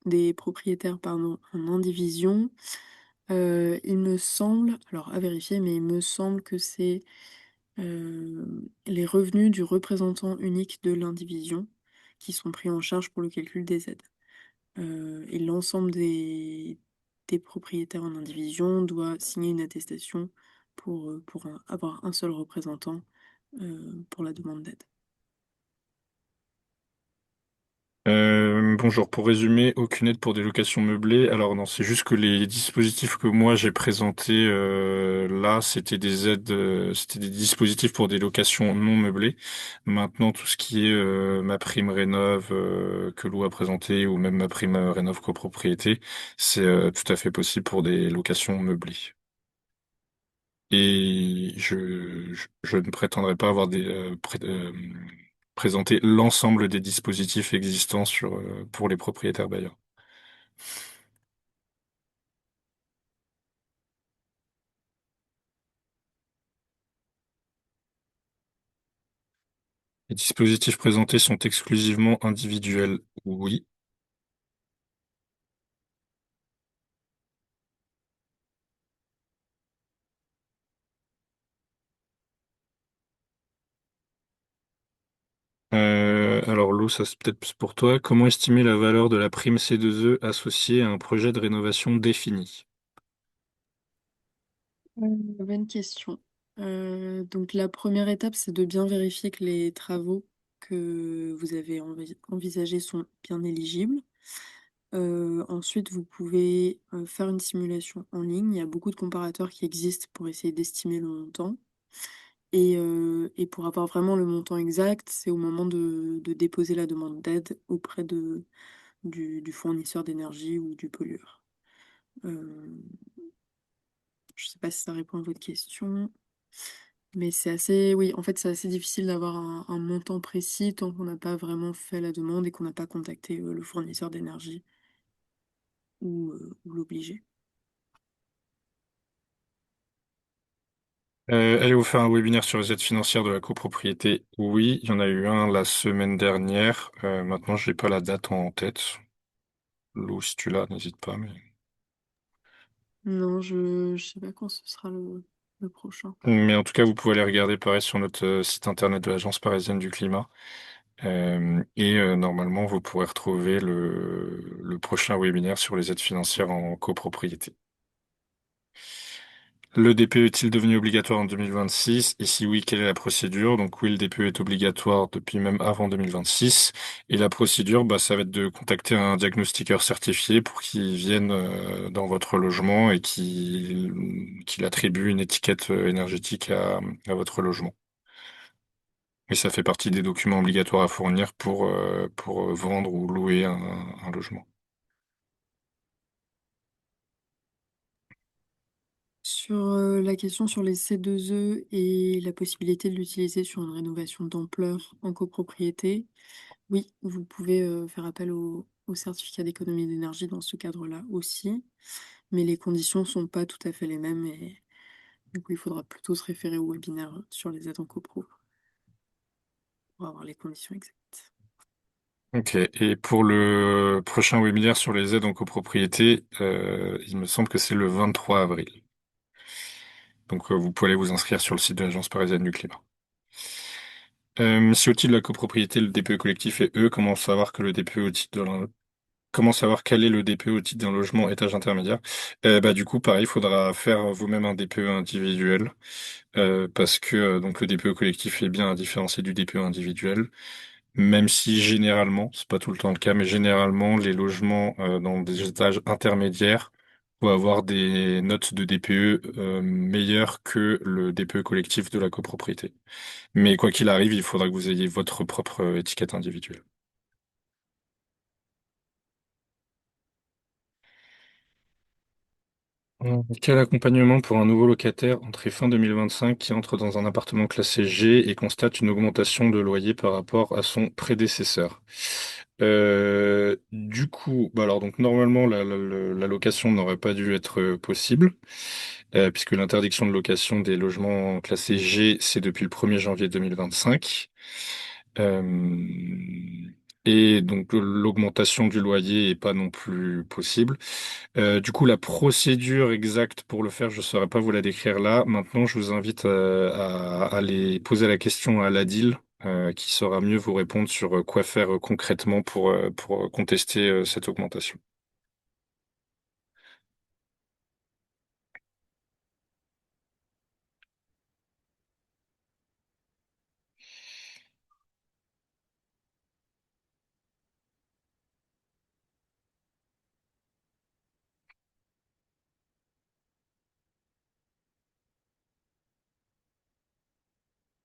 des propriétaires pardon, en indivision, il me semble, alors à vérifier, mais il me semble que c'est les revenus du représentant unique de l'indivision qui sont pris en charge pour le calcul des aides. Et l'ensemble des propriétaires en indivision doit signer une attestation pour avoir un seul représentant pour la demande d'aide. Bonjour, pour résumer, aucune aide pour des locations meublées. Alors non, c'est juste que les dispositifs que moi j'ai présentés là, c'était des aides, c'était des dispositifs pour des locations non meublées. Maintenant, tout ce qui est ma prime rénov que Lou a présenté ou même ma prime rénov copropriété, c'est tout à fait possible pour des locations meublées. Et je ne prétendrai pas avoir présenter l'ensemble des dispositifs existants pour les propriétaires bailleurs. Les dispositifs présentés sont exclusivement individuels, oui. Alors Lou, ça c'est peut-être plus pour toi. Comment estimer la valeur de la prime C2E associée à un projet de rénovation défini? Bonne question. Donc la première étape, c'est de bien vérifier que les travaux que vous avez envisagés sont bien éligibles. Ensuite, vous pouvez faire une simulation en ligne. Il y a beaucoup de comparateurs qui existent pour essayer d'estimer le montant. Et pour avoir vraiment le montant exact, c'est au moment de déposer la demande d'aide auprès du fournisseur d'énergie ou du pollueur. Euh, je ne sais pas si ça répond à votre question, mais c'est assez, oui, en fait, c'est assez difficile d'avoir un montant précis tant qu'on n'a pas vraiment fait la demande et qu'on n'a pas contacté le fournisseur d'énergie ou l'obligé. Allez-vous faire un webinaire sur les aides financières de la copropriété? Oui, il y en a eu un la semaine dernière. Maintenant, j'ai pas la date en tête. Lou, si tu l'as, n'hésite pas. Non, je sais pas quand ce sera le prochain. Mais en tout cas, vous pouvez aller regarder pareil sur notre site internet de l'Agence parisienne du climat. Normalement, vous pourrez retrouver le prochain webinaire sur les aides financières en copropriété. Le DPE est-il devenu obligatoire en 2026? Et si oui, quelle est la procédure? Donc oui, le DPE est obligatoire depuis même avant 2026. Et la procédure, bah, ça va être de contacter un diagnostiqueur certifié pour qu'il vienne dans votre logement et qu'il attribue une étiquette énergétique à votre logement. Et ça fait partie des documents obligatoires à fournir pour vendre ou louer un logement. Sur la question sur les C2E et la possibilité de l'utiliser sur une rénovation d'ampleur en copropriété, oui, vous pouvez faire appel au certificat d'économie d'énergie dans ce cadre-là aussi, mais les conditions sont pas tout à fait les mêmes et du coup il faudra plutôt se référer au webinaire sur les aides en copro pour avoir les conditions exactes. Ok. Et pour le prochain webinaire sur les aides en copropriété, il me semble que c'est le 23 avril. Donc vous pouvez aller vous inscrire sur le site de l'Agence parisienne du climat. Si au titre de la copropriété, le DPE collectif est E, comment savoir que le DPE au titre comment savoir quel est le DPE au titre d'un logement étage intermédiaire? Bah du coup, pareil, il faudra faire vous-même un DPE individuel. Parce que donc le DPE collectif est bien à différencier du DPE individuel, même si généralement, c'est pas tout le temps le cas, mais généralement les logements dans des étages intermédiaires vont avoir des notes de DPE meilleures que le DPE collectif de la copropriété. Mais quoi qu'il arrive, il faudra que vous ayez votre propre étiquette individuelle. Quel accompagnement pour un nouveau locataire entré fin 2025 qui entre dans un appartement classé G et constate une augmentation de loyer par rapport à son prédécesseur? Du coup, bah alors donc normalement la location n'aurait pas dû être possible puisque l'interdiction de location des logements classés G c'est depuis le 1er janvier 2025. Euh, et donc l'augmentation du loyer est pas non plus possible. Du coup, la procédure exacte pour le faire, je ne saurais pas vous la décrire là. Maintenant, je vous invite à aller poser la question à l'ADIL, qui saura mieux vous répondre sur quoi faire concrètement pour contester cette augmentation.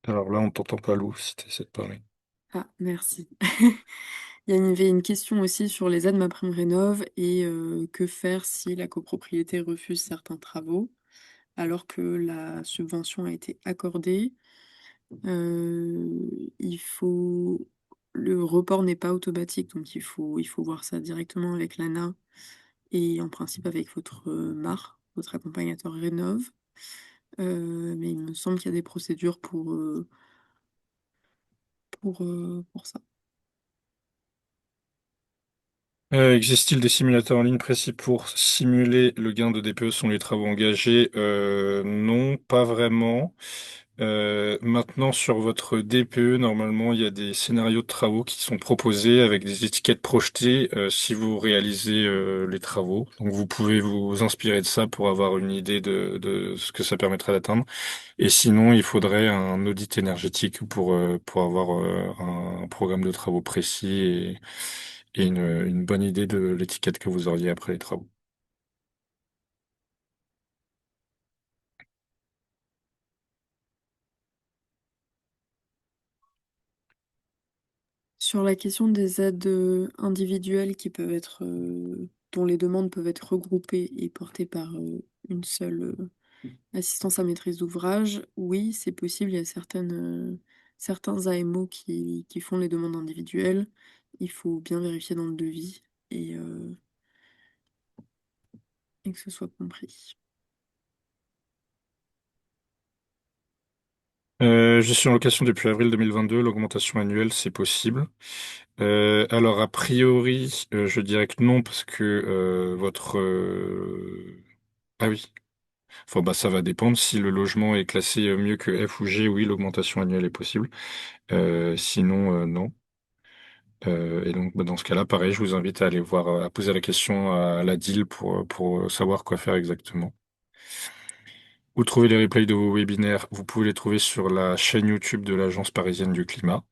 Alors là, on t'entend pas, Lou, si tu essaies de parler. Ah, merci. Il y avait une question aussi sur les aides MaPrimeRénov' et que faire si la copropriété refuse certains travaux alors que la subvention a été accordée. Il faut... Le report n'est pas automatique, donc il faut voir ça directement avec l'ANA et en principe avec votre MAR, votre accompagnateur Rénov'. Mais il me semble qu'il y a des procédures pour ça. Existe-t-il des simulateurs en ligne précis pour simuler le gain de DPE selon les travaux engagés? Non, pas vraiment. Maintenant, sur votre DPE, normalement, il y a des scénarios de travaux qui sont proposés avec des étiquettes projetées si vous réalisez les travaux. Donc, vous pouvez vous inspirer de ça pour avoir une idée de ce que ça permettrait d'atteindre. Et sinon, il faudrait un audit énergétique pour avoir un programme de travaux précis et une bonne idée de l'étiquette que vous auriez après les travaux. Sur la question des aides individuelles qui peuvent être, dont les demandes peuvent être regroupées et portées par une seule assistance à maîtrise d'ouvrage, oui, c'est possible. Il y a certains AMO qui font les demandes individuelles. Il faut bien vérifier dans le devis et que ce soit compris. Je suis en location depuis avril 2022. L'augmentation annuelle, c'est possible. Alors, a priori, je dirais que non, parce que votre... Ah oui. Enfin, bah, ça va dépendre. Si le logement est classé mieux que F ou G, oui, l'augmentation annuelle est possible. Sinon, non. Et donc, bah, dans ce cas-là, pareil, je vous invite à aller voir, à poser la question à la DIL pour savoir quoi faire exactement. Où trouver les replays de vos webinaires? Vous pouvez les trouver sur la chaîne YouTube de l'Agence parisienne du climat.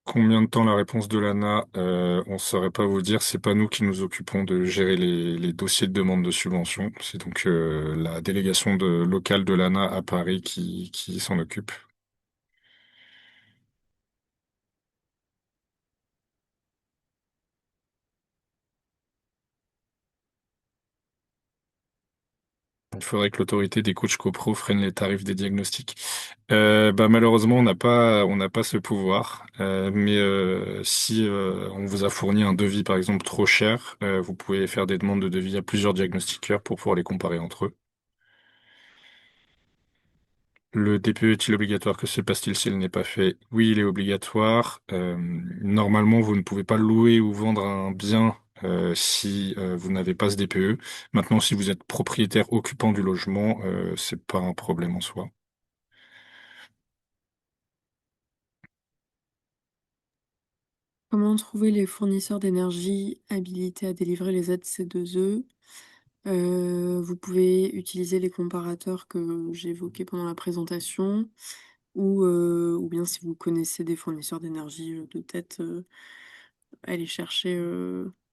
Combien de temps la réponse de l'ANA? On ne saurait pas vous dire. C'est pas nous qui nous occupons de gérer les dossiers de demande de subvention. C'est donc la délégation locale de l'ANA à Paris qui s'en occupe. Il faudrait que l'autorité des coachs copro freine les tarifs des diagnostics. Bah malheureusement, on n'a pas ce pouvoir. Mais si on vous a fourni un devis, par exemple, trop cher, vous pouvez faire des demandes de devis à plusieurs diagnostiqueurs pour pouvoir les comparer entre eux. Le DPE est-il obligatoire? Que se passe-t-il s'il n'est pas fait? Oui, il est obligatoire. Normalement, vous ne pouvez pas louer ou vendre un bien si vous n'avez pas ce DPE. Maintenant, si vous êtes propriétaire occupant du logement, c'est pas un problème en soi. Comment trouver les fournisseurs d'énergie habilités à délivrer les aides C2E? Vous pouvez utiliser les comparateurs que j'ai évoqués pendant la présentation ou bien si vous connaissez des fournisseurs d'énergie de tête, aller chercher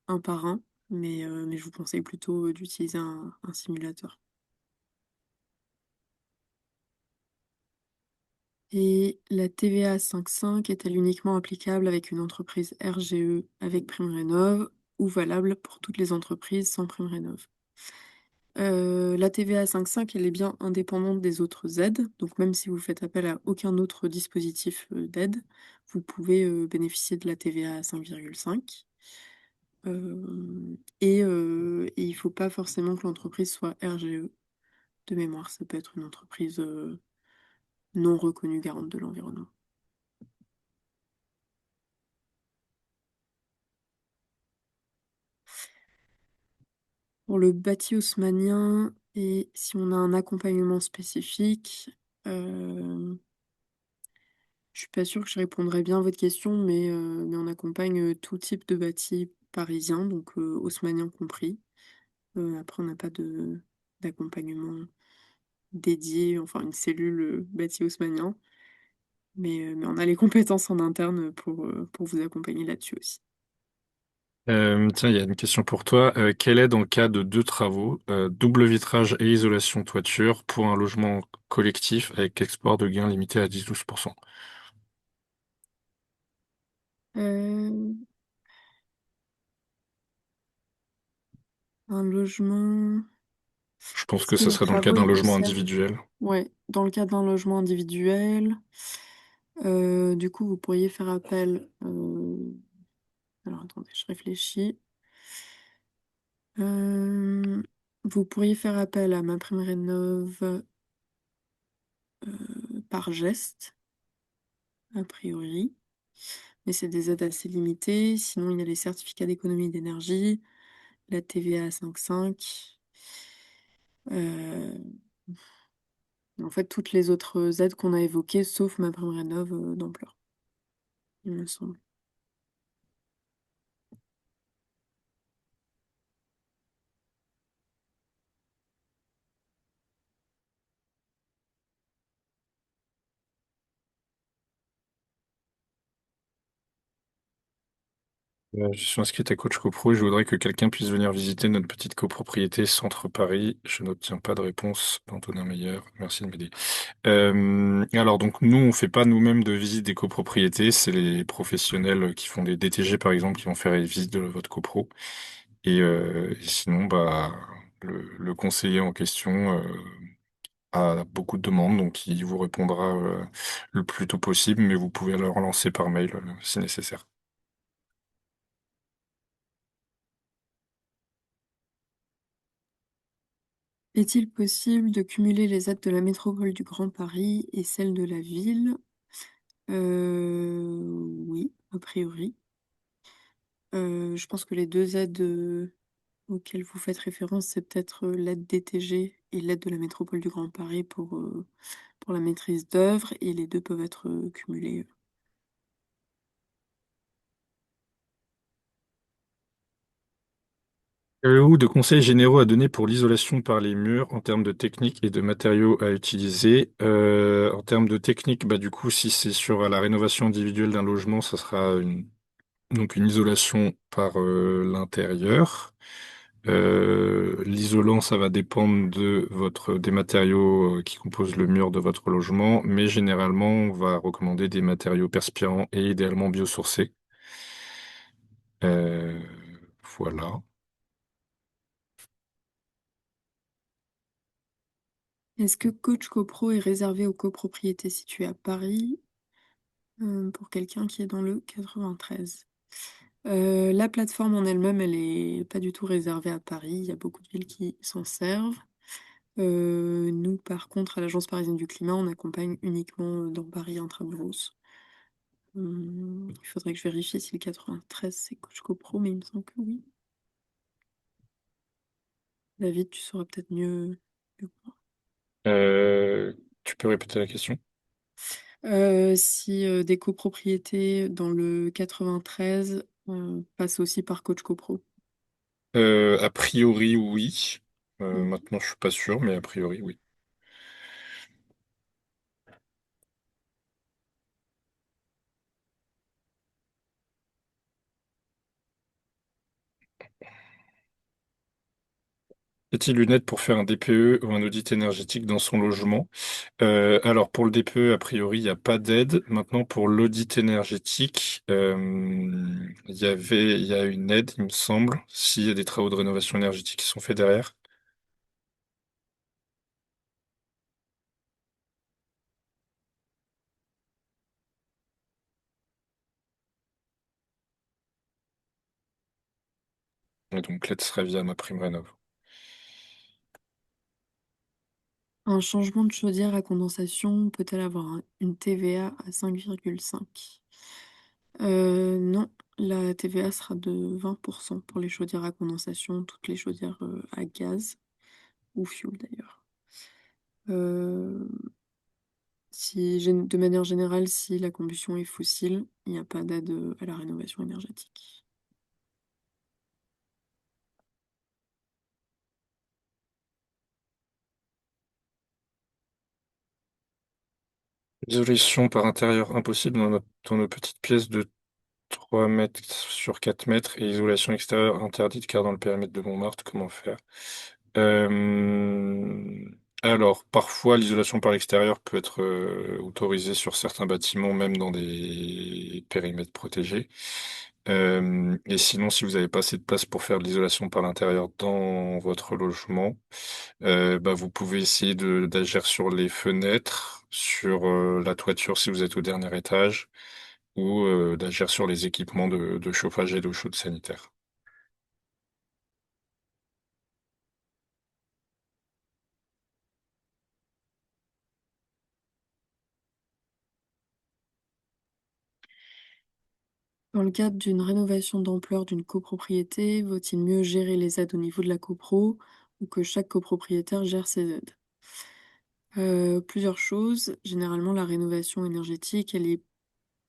un par un. Mais je vous conseille plutôt d'utiliser un simulateur. Et la TVA à 5,5 est-elle uniquement applicable avec une entreprise RGE avec prime rénov ou valable pour toutes les entreprises sans prime rénov? La TVA à 5,5, elle est bien indépendante des autres aides. Donc même si vous faites appel à aucun autre dispositif d'aide, vous pouvez bénéficier de la TVA à 5,5. Et il ne faut pas forcément que l'entreprise soit RGE de mémoire. Ça peut être une entreprise non reconnue garante de l'environnement. Pour le bâti haussmannien, et si on a un accompagnement spécifique, je suis pas sûre que je répondrai bien à votre question, mais on accompagne tout type de bâti parisien, donc haussmannien compris. Après, on n'a pas d'accompagnement dédié, enfin une cellule bâti haussmannien, mais on a les compétences en interne pour vous accompagner là-dessus aussi. Tiens, il y a une question pour toi. Quelle est dans le cas de deux travaux, double vitrage et isolation toiture pour un logement collectif avec export de gains limité à 10-12%? Euh, un logement. Je pense que Si ce les serait dans le cas travaux d'un ils vous logement servent, individuel. ouais, dans le cadre d'un logement individuel, du coup, vous pourriez faire appel. Alors attendez, je réfléchis. Euh, Vous pourriez faire appel à MaPrimeRénov par geste, a priori. Mais c'est des aides assez limitées. Sinon, il y a les certificats d'économie d'énergie, la TVA à 5,5. euh, En fait, toutes les autres aides qu'on a évoquées, sauf MaPrimeRénov d'ampleur, il me semble. Je suis inscrit à Coach CoPro et je voudrais que quelqu'un puisse venir visiter notre petite copropriété Centre Paris. Je n'obtiens pas de réponse d'Antonin Meyer. Merci de m'aider. Alors donc nous on fait pas nous-mêmes de visite des copropriétés, c'est les professionnels qui font des DTG par exemple qui vont faire les visites de votre copro. Et sinon bah le conseiller en question a beaucoup de demandes donc il vous répondra le plus tôt possible, mais vous pouvez le relancer par mail si nécessaire. Est-il possible de cumuler les aides de la métropole du Grand Paris et celles de la ville? Oui, a priori. Je pense que les 2 aides, auxquelles vous faites référence, c'est peut-être, l'aide DTG et l'aide de la métropole du Grand Paris pour la maîtrise d'œuvre et les 2 peuvent être, cumulés. Ou de conseils généraux à donner pour l'isolation par les murs en termes de technique et de matériaux à utiliser. En termes de technique, bah du coup, si c'est sur la rénovation individuelle d'un logement, ça sera donc une isolation par l'intérieur. L'isolant, ça va dépendre des matériaux qui composent le mur de votre logement, mais généralement, on va recommander des matériaux perspirants et idéalement biosourcés. Euh, voilà. Est-ce que Coach CoPro est réservé aux copropriétés situées à Paris, pour quelqu'un qui est dans le 93? La plateforme en elle-même, elle est pas du tout réservée à Paris. Il y a beaucoup de villes qui s'en servent. Nous, par contre, à l'Agence parisienne du climat, on accompagne uniquement, dans Paris intra-muros. Il faudrait que je vérifie si le 93 c'est Coach CoPro, mais il me semble que oui. David, tu sauras peut-être mieux que moi. Euh, Tu peux répéter la question? Si, des copropriétés dans le 93, passent aussi par Coach CoPro. A priori, oui. Mmh. Maintenant, je suis pas sûr, mais a priori, oui. Est-il une aide pour faire un DPE ou un audit énergétique dans son logement? Alors, pour le DPE, a priori, il n'y a pas d'aide. Maintenant, pour l'audit énergétique, il y a une aide, il me semble, s'il y a des travaux de rénovation énergétique qui sont faits derrière. Et donc, l'aide serait via ma prime rénov. Un changement de chaudière à condensation peut-elle avoir une TVA à 5,5? Non, la TVA sera de 20% pour les chaudières à condensation, toutes les chaudières à gaz ou fioul d'ailleurs. Euh, de manière générale, si la combustion est fossile, il n'y a pas d'aide à la rénovation énergétique. Isolation par intérieur impossible dans nos petites pièces de 3 mètres sur 4 mètres et isolation extérieure interdite car dans le périmètre de Montmartre, comment faire? Euh, alors, parfois, l'isolation par l'extérieur peut être autorisée sur certains bâtiments, même dans des périmètres protégés. Et sinon, si vous n'avez pas assez de place pour faire de l'isolation par l'intérieur dans votre logement, bah, vous pouvez essayer d'agir sur les fenêtres, sur la toiture si vous êtes au dernier étage, ou d'agir sur les équipements de chauffage et d'eau chaude sanitaire. Dans le cadre d'une rénovation d'ampleur d'une copropriété, vaut-il mieux gérer les aides au niveau de la copro ou que chaque copropriétaire gère ses aides? Plusieurs choses. Généralement, la rénovation énergétique, elle est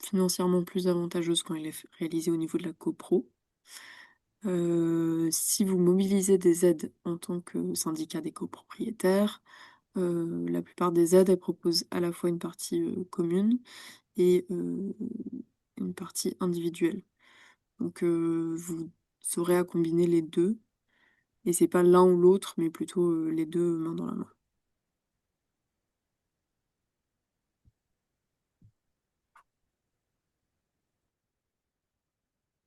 financièrement plus avantageuse quand elle est réalisée au niveau de la copro. Si vous mobilisez des aides en tant que syndicat des copropriétaires, la plupart des aides, elles proposent à la fois une partie commune et une partie individuelle. Donc vous aurez à combiner les deux. Et c'est pas l'un ou l'autre, mais plutôt les deux main dans la main.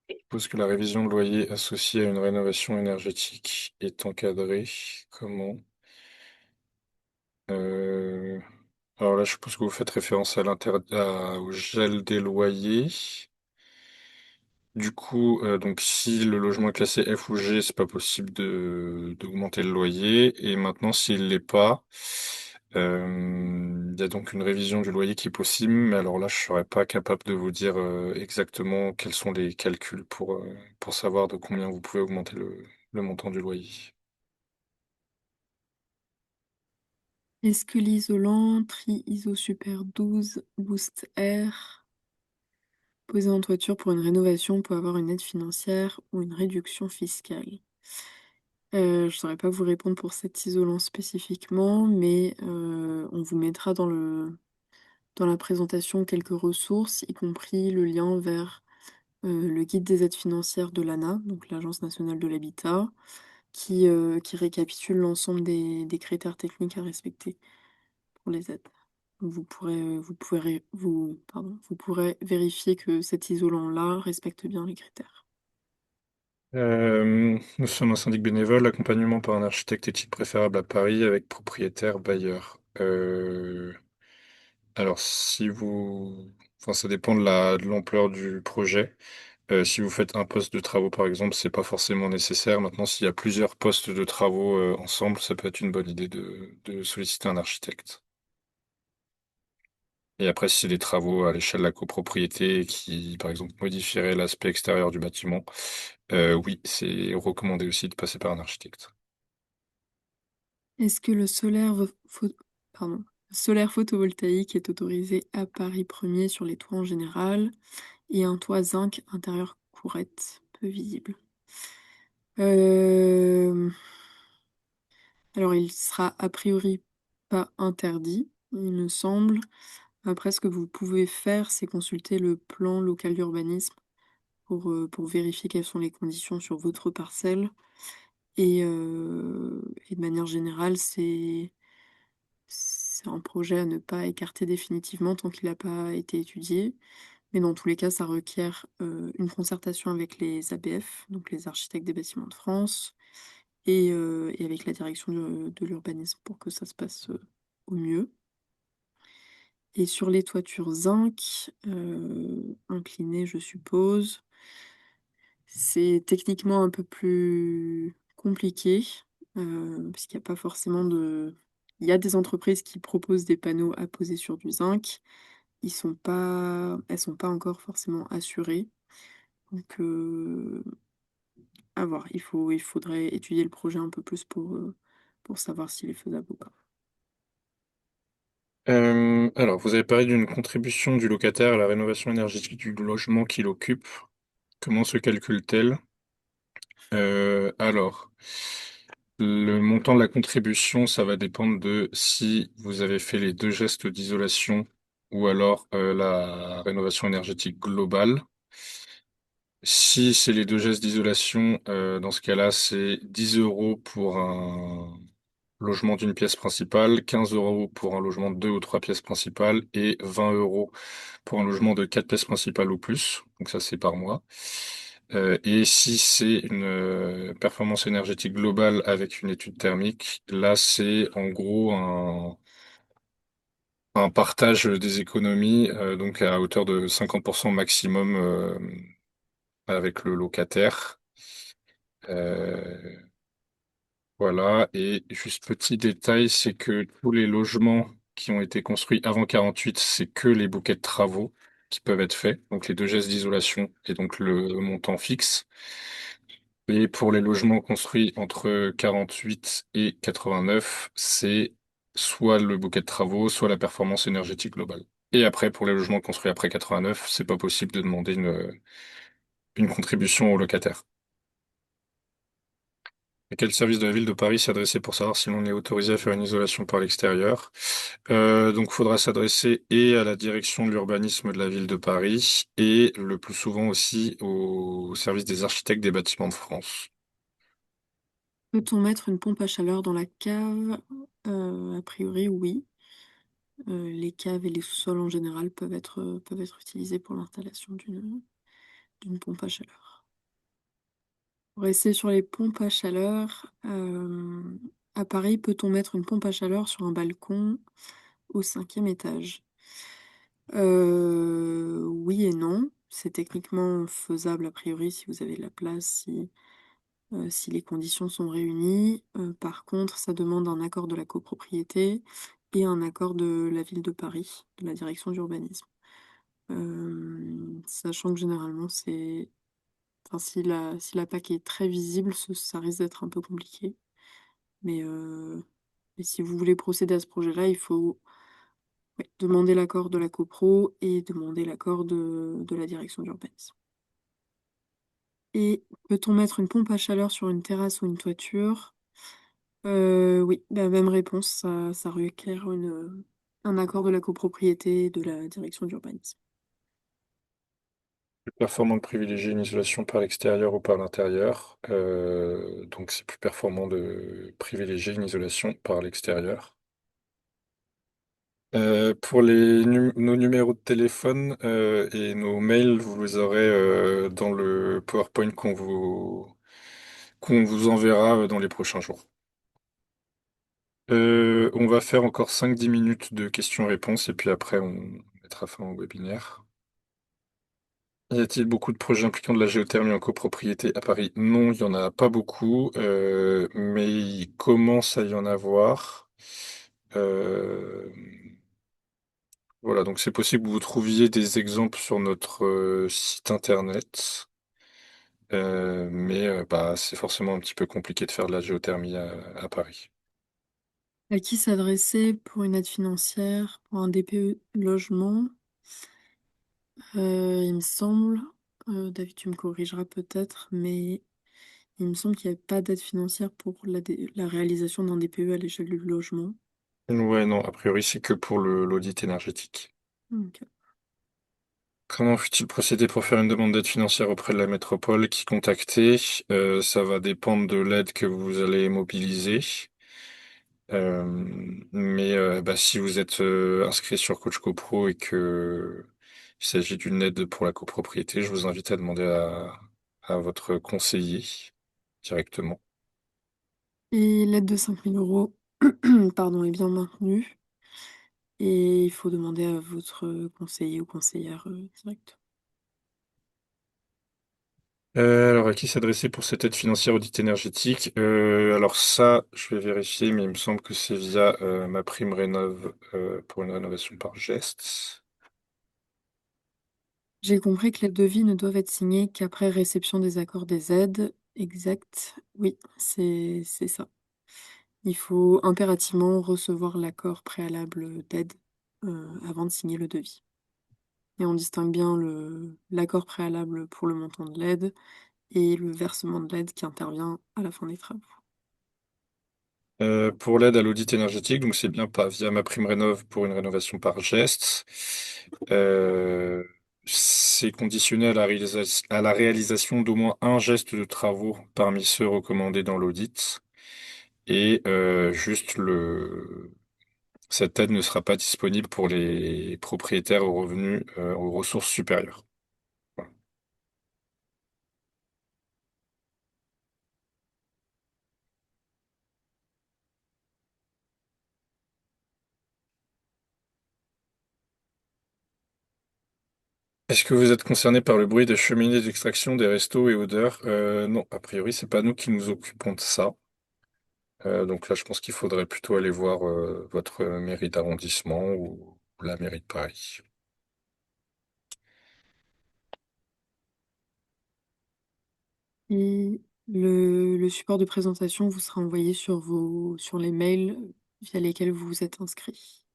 Je suppose que la révision de loyer associée à une rénovation énergétique est encadrée. Comment? Euh, Alors là, je suppose que vous faites référence au gel des loyers. Du coup, donc si le logement est classé F ou G, c'est pas possible d'augmenter le loyer. Et maintenant, s'il l'est pas, il y a donc une révision du loyer qui est possible. Mais alors là, je serais pas capable de vous dire exactement quels sont les calculs pour savoir de combien vous pouvez augmenter le montant du loyer. Est-ce que l'isolant Tri-Iso Super 12 Boost Air posé en toiture pour une rénovation peut avoir une aide financière ou une réduction fiscale? Je ne saurais pas vous répondre pour cet isolant spécifiquement, mais on vous mettra dans la présentation quelques ressources, y compris le lien vers le guide des aides financières de l'ANA, donc l'Agence nationale de l'habitat, qui récapitule l'ensemble des critères techniques à respecter pour les aides. Vous pourrez vérifier que cet isolant-là respecte bien les critères. Nous sommes un syndic bénévole, accompagnement par un architecte éthique préférable à Paris avec propriétaire bailleur. Alors, si vous... Enfin, ça dépend de l'ampleur du projet. Si vous faites un poste de travaux, par exemple, c'est pas forcément nécessaire. Maintenant, s'il y a plusieurs postes de travaux ensemble, ça peut être une bonne idée de solliciter un architecte. Et après, si c'est des travaux à l'échelle de la copropriété qui, par exemple, modifieraient l'aspect extérieur du bâtiment, oui, c'est recommandé aussi de passer par un architecte. Est-ce que pardon, le solaire photovoltaïque est autorisé à Paris premier sur les toits en général et un toit zinc intérieur courette, peu visible? Euh, Alors, il sera a priori pas interdit, il me semble. Après, ce que vous pouvez faire, c'est consulter le plan local d'urbanisme pour vérifier quelles sont les conditions sur votre parcelle. Et de manière générale, c'est un projet à ne pas écarter définitivement tant qu'il n'a pas été étudié. Mais dans tous les cas, ça requiert une concertation avec les ABF, donc les architectes des bâtiments de France, et avec la direction de l'urbanisme pour que ça se passe au mieux. Et sur les toitures zinc, inclinées, je suppose, c'est techniquement un peu plus compliqué, parce qu'il n'y a pas forcément de... Il y a des entreprises qui proposent des panneaux à poser sur du zinc. Elles sont pas encore forcément assurées. Donc, à voir. Il faudrait étudier le projet un peu plus pour savoir s'il est faisable ou pas. Alors, vous avez parlé d'une contribution du locataire à la rénovation énergétique du logement qu'il occupe. Comment se calcule-t-elle? Alors, le montant de la contribution, ça va dépendre de si vous avez fait les deux gestes d'isolation ou alors la rénovation énergétique globale. Si c'est les deux gestes d'isolation, dans ce cas-là, c'est 10 euros pour un logement d'une pièce principale, 15 euros pour un logement de deux ou trois pièces principales et 20 euros pour un logement de quatre pièces principales ou plus. Donc ça, c'est par mois. Et si c'est une performance énergétique globale avec une étude thermique, là, c'est en gros un partage des économies, donc à hauteur de 50% maximum avec le locataire. Euh, Voilà, et juste petit détail, c'est que tous les logements qui ont été construits avant 48, c'est que les bouquets de travaux qui peuvent être faits, donc les deux gestes d'isolation et donc le montant fixe. Et pour les logements construits entre 48 et 89, c'est soit le bouquet de travaux, soit la performance énergétique globale. Et après, pour les logements construits après 89, c'est pas possible de demander une contribution au locataire. À quel service de la ville de Paris s'adresser pour savoir si l'on est autorisé à faire une isolation par l'extérieur? Donc, il faudra s'adresser et à la direction de l'urbanisme de la ville de Paris et le plus souvent aussi au service des architectes des bâtiments de France. Peut-on mettre une pompe à chaleur dans la cave? A priori, oui. Les caves et les sous-sols en général peuvent être utilisés pour l'installation d'une pompe à chaleur. Pour rester sur les pompes à chaleur, à Paris, peut-on mettre une pompe à chaleur sur un balcon au 5e étage? Oui et non. C'est techniquement faisable a priori si vous avez de la place, si les conditions sont réunies. Par contre, ça demande un accord de la copropriété et un accord de la ville de Paris, de la direction d'urbanisme. Sachant que généralement c'est enfin si la PAC est très visible, ça risque d'être un peu compliqué. Mais si vous voulez procéder à ce projet-là, il faut, ouais, demander l'accord de la copro et demander l'accord de la direction d'urbanisme. Et peut-on mettre une pompe à chaleur sur une terrasse ou une toiture? Oui, la même réponse, ça requiert un accord de la copropriété et de la direction d'urbanisme. Plus performant de privilégier une isolation par l'extérieur ou par l'intérieur. Donc, c'est plus performant de privilégier une isolation par l'extérieur. Pour nos numéros de téléphone et nos mails, vous les aurez dans le PowerPoint qu'on vous enverra dans les prochains jours. On va faire encore 5-10 minutes de questions-réponses et puis après on mettra fin au webinaire. Y a-t-il beaucoup de projets impliquant de la géothermie en copropriété à Paris? Non, il n'y en a pas beaucoup, mais il commence à y en avoir. Euh, Voilà, donc c'est possible que vous trouviez des exemples sur notre site internet, mais bah, c'est forcément un petit peu compliqué de faire de la géothermie à Paris. À qui s'adresser pour une aide financière, pour un DPE logement? Il me semble, David, tu me corrigeras peut-être, mais il me semble qu'il n'y a pas d'aide financière pour la réalisation d'un DPE à l'échelle du logement. Ouais, non, a priori c'est que pour l'audit énergétique. Ok. Comment faut-il procéder pour faire une demande d'aide financière auprès de la métropole? Qui contacter? Ça va dépendre de l'aide que vous allez mobiliser. Euh, mais bah, si vous êtes inscrit sur Coach CoPro et que il s'agit d'une aide pour la copropriété, je vous invite à demander à votre conseiller directement. Et l'aide de 5 000 euros, pardon, est bien maintenue. Et il faut demander à votre conseiller ou conseillère direct. Alors, à qui s'adresser pour cette aide financière audit énergétique? Alors ça, je vais vérifier, mais il me semble que c'est via ma prime rénov pour une rénovation par geste. J'ai compris que les devis ne doivent être signés qu'après réception des accords des aides. Exact. Oui, c'est ça. Il faut impérativement recevoir l'accord préalable d'aide avant de signer le devis. Et on distingue bien l'accord préalable pour le montant de l'aide et le versement de l'aide qui intervient à la fin des travaux. Pour l'aide à l'audit énergétique, donc c'est bien pas via ma prime rénov pour une rénovation par geste. Euh, c'est conditionné à la réalisation d'au moins un geste de travaux parmi ceux recommandés dans l'audit. Et juste cette aide ne sera pas disponible pour les propriétaires aux revenus, aux ressources supérieures. Voilà. Est-ce que vous êtes concerné par le bruit des cheminées d'extraction, des restos et odeurs? Non, a priori, c'est pas nous qui nous occupons de ça. Donc là, je pense qu'il faudrait plutôt aller voir votre mairie d'arrondissement ou la mairie de Paris. Et le support de présentation vous sera envoyé sur les mails via lesquels vous vous êtes inscrit.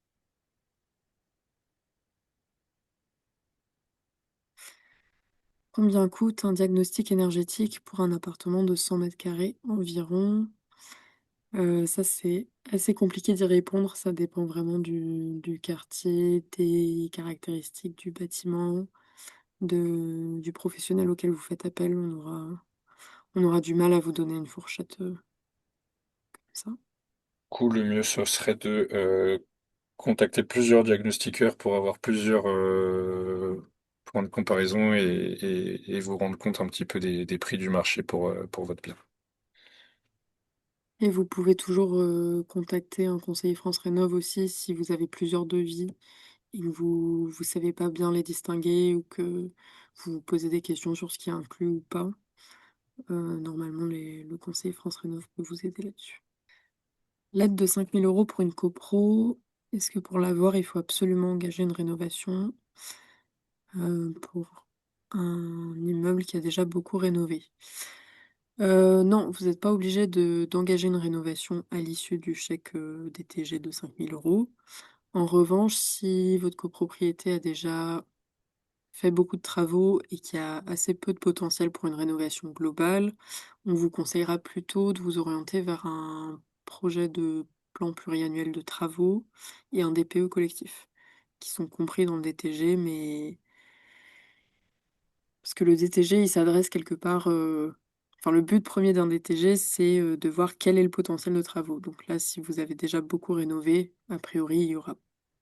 Combien coûte un diagnostic énergétique pour un appartement de 100 mètres carrés environ? Ça, c'est assez compliqué d'y répondre. Ça dépend vraiment du quartier, des caractéristiques du bâtiment, du professionnel auquel vous faites appel. On aura du mal à vous donner une fourchette comme ça. Du coup, le mieux, ce serait de contacter plusieurs diagnostiqueurs pour avoir plusieurs points de comparaison et vous rendre compte un petit peu des prix du marché pour votre bien. Et vous pouvez toujours contacter un conseiller France Rénov aussi si vous avez plusieurs devis et que vous savez pas bien les distinguer ou que vous vous posez des questions sur ce qui est inclus ou pas. Normalement, le conseiller France Rénov peut vous aider là-dessus. L'aide de 5 000 € pour une copro, est-ce que pour l'avoir, il faut absolument engager une rénovation pour un immeuble qui a déjà beaucoup rénové? Non, vous n'êtes pas obligé d'engager une rénovation à l'issue du chèque DTG de 5 000 €. En revanche, si votre copropriété a déjà fait beaucoup de travaux et qu'il y a assez peu de potentiel pour une rénovation globale, on vous conseillera plutôt de vous orienter vers un projet de plan pluriannuel de travaux et un DPE collectif, qui sont compris dans le DTG, mais parce que le DTG, il s'adresse quelque part. Enfin, le but premier d'un DTG, c'est de voir quel est le potentiel de travaux. Donc là, si vous avez déjà beaucoup rénové, a priori, il y aura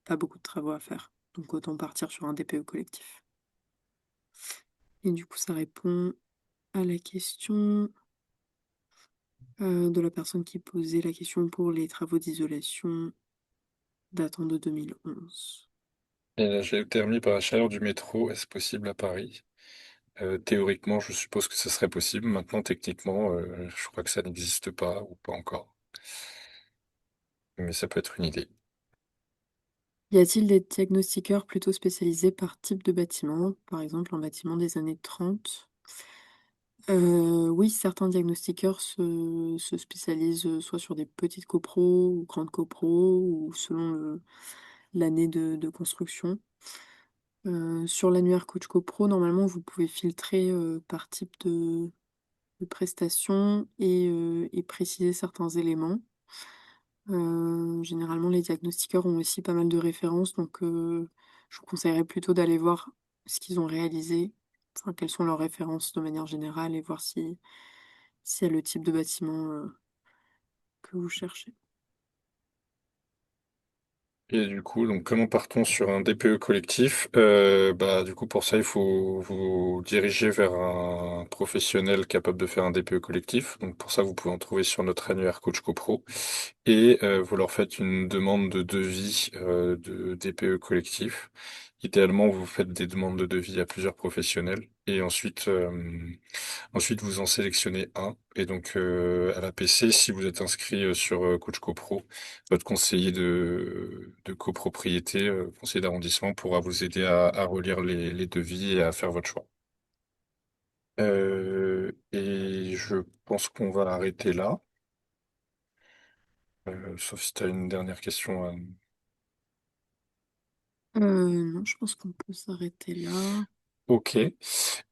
pas beaucoup de travaux à faire. Donc autant partir sur un DPE collectif. Et du coup, ça répond à la question de la personne qui posait la question pour les travaux d'isolation datant de 2011. Et la géothermie par la chaleur du métro, est-ce possible à Paris? Théoriquement, je suppose que ce serait possible. Maintenant, techniquement, je crois que ça n'existe pas ou pas encore. Mais ça peut être une idée. Y a-t-il des diagnostiqueurs plutôt spécialisés par type de bâtiment, par exemple un bâtiment des années 30? Oui, certains diagnostiqueurs se spécialisent soit sur des petites copros ou grandes copros, ou selon l'année de construction. Sur l'annuaire Coach CoPro, normalement, vous pouvez filtrer par type de prestation et préciser certains éléments. Généralement, les diagnostiqueurs ont aussi pas mal de références, donc je vous conseillerais plutôt d'aller voir ce qu'ils ont réalisé, enfin, quelles sont leurs références de manière générale et voir s'il y a le type de bâtiment que vous cherchez. Et du coup, donc comment partons sur un DPE collectif? Bah, du coup, pour ça, il faut vous diriger vers un professionnel capable de faire un DPE collectif. Donc pour ça, vous pouvez en trouver sur notre annuaire Coach CoPro. Et vous leur faites une demande de devis de DPE collectif. Idéalement, vous faites des demandes de devis à plusieurs professionnels. Et ensuite, vous en sélectionnez un. Et donc, à la PC, si vous êtes inscrit sur Coach CoPro, votre conseiller de copropriété, conseiller d'arrondissement, pourra vous aider à relire les devis et à faire votre choix. Et je pense qu'on va arrêter là, sauf si tu as une dernière question. Non, je pense qu'on peut s'arrêter là. Ok.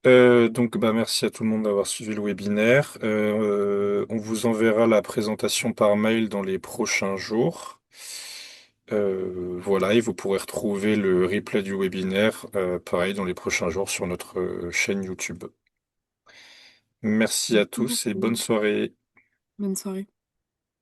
Donc, bah, merci à tout le monde d'avoir suivi le webinaire. On vous enverra la présentation par mail dans les prochains jours. Voilà, et vous pourrez retrouver le replay du webinaire, pareil, dans les prochains jours sur notre chaîne YouTube. Merci à Merci tous et bonne beaucoup. soirée. Bonne soirée.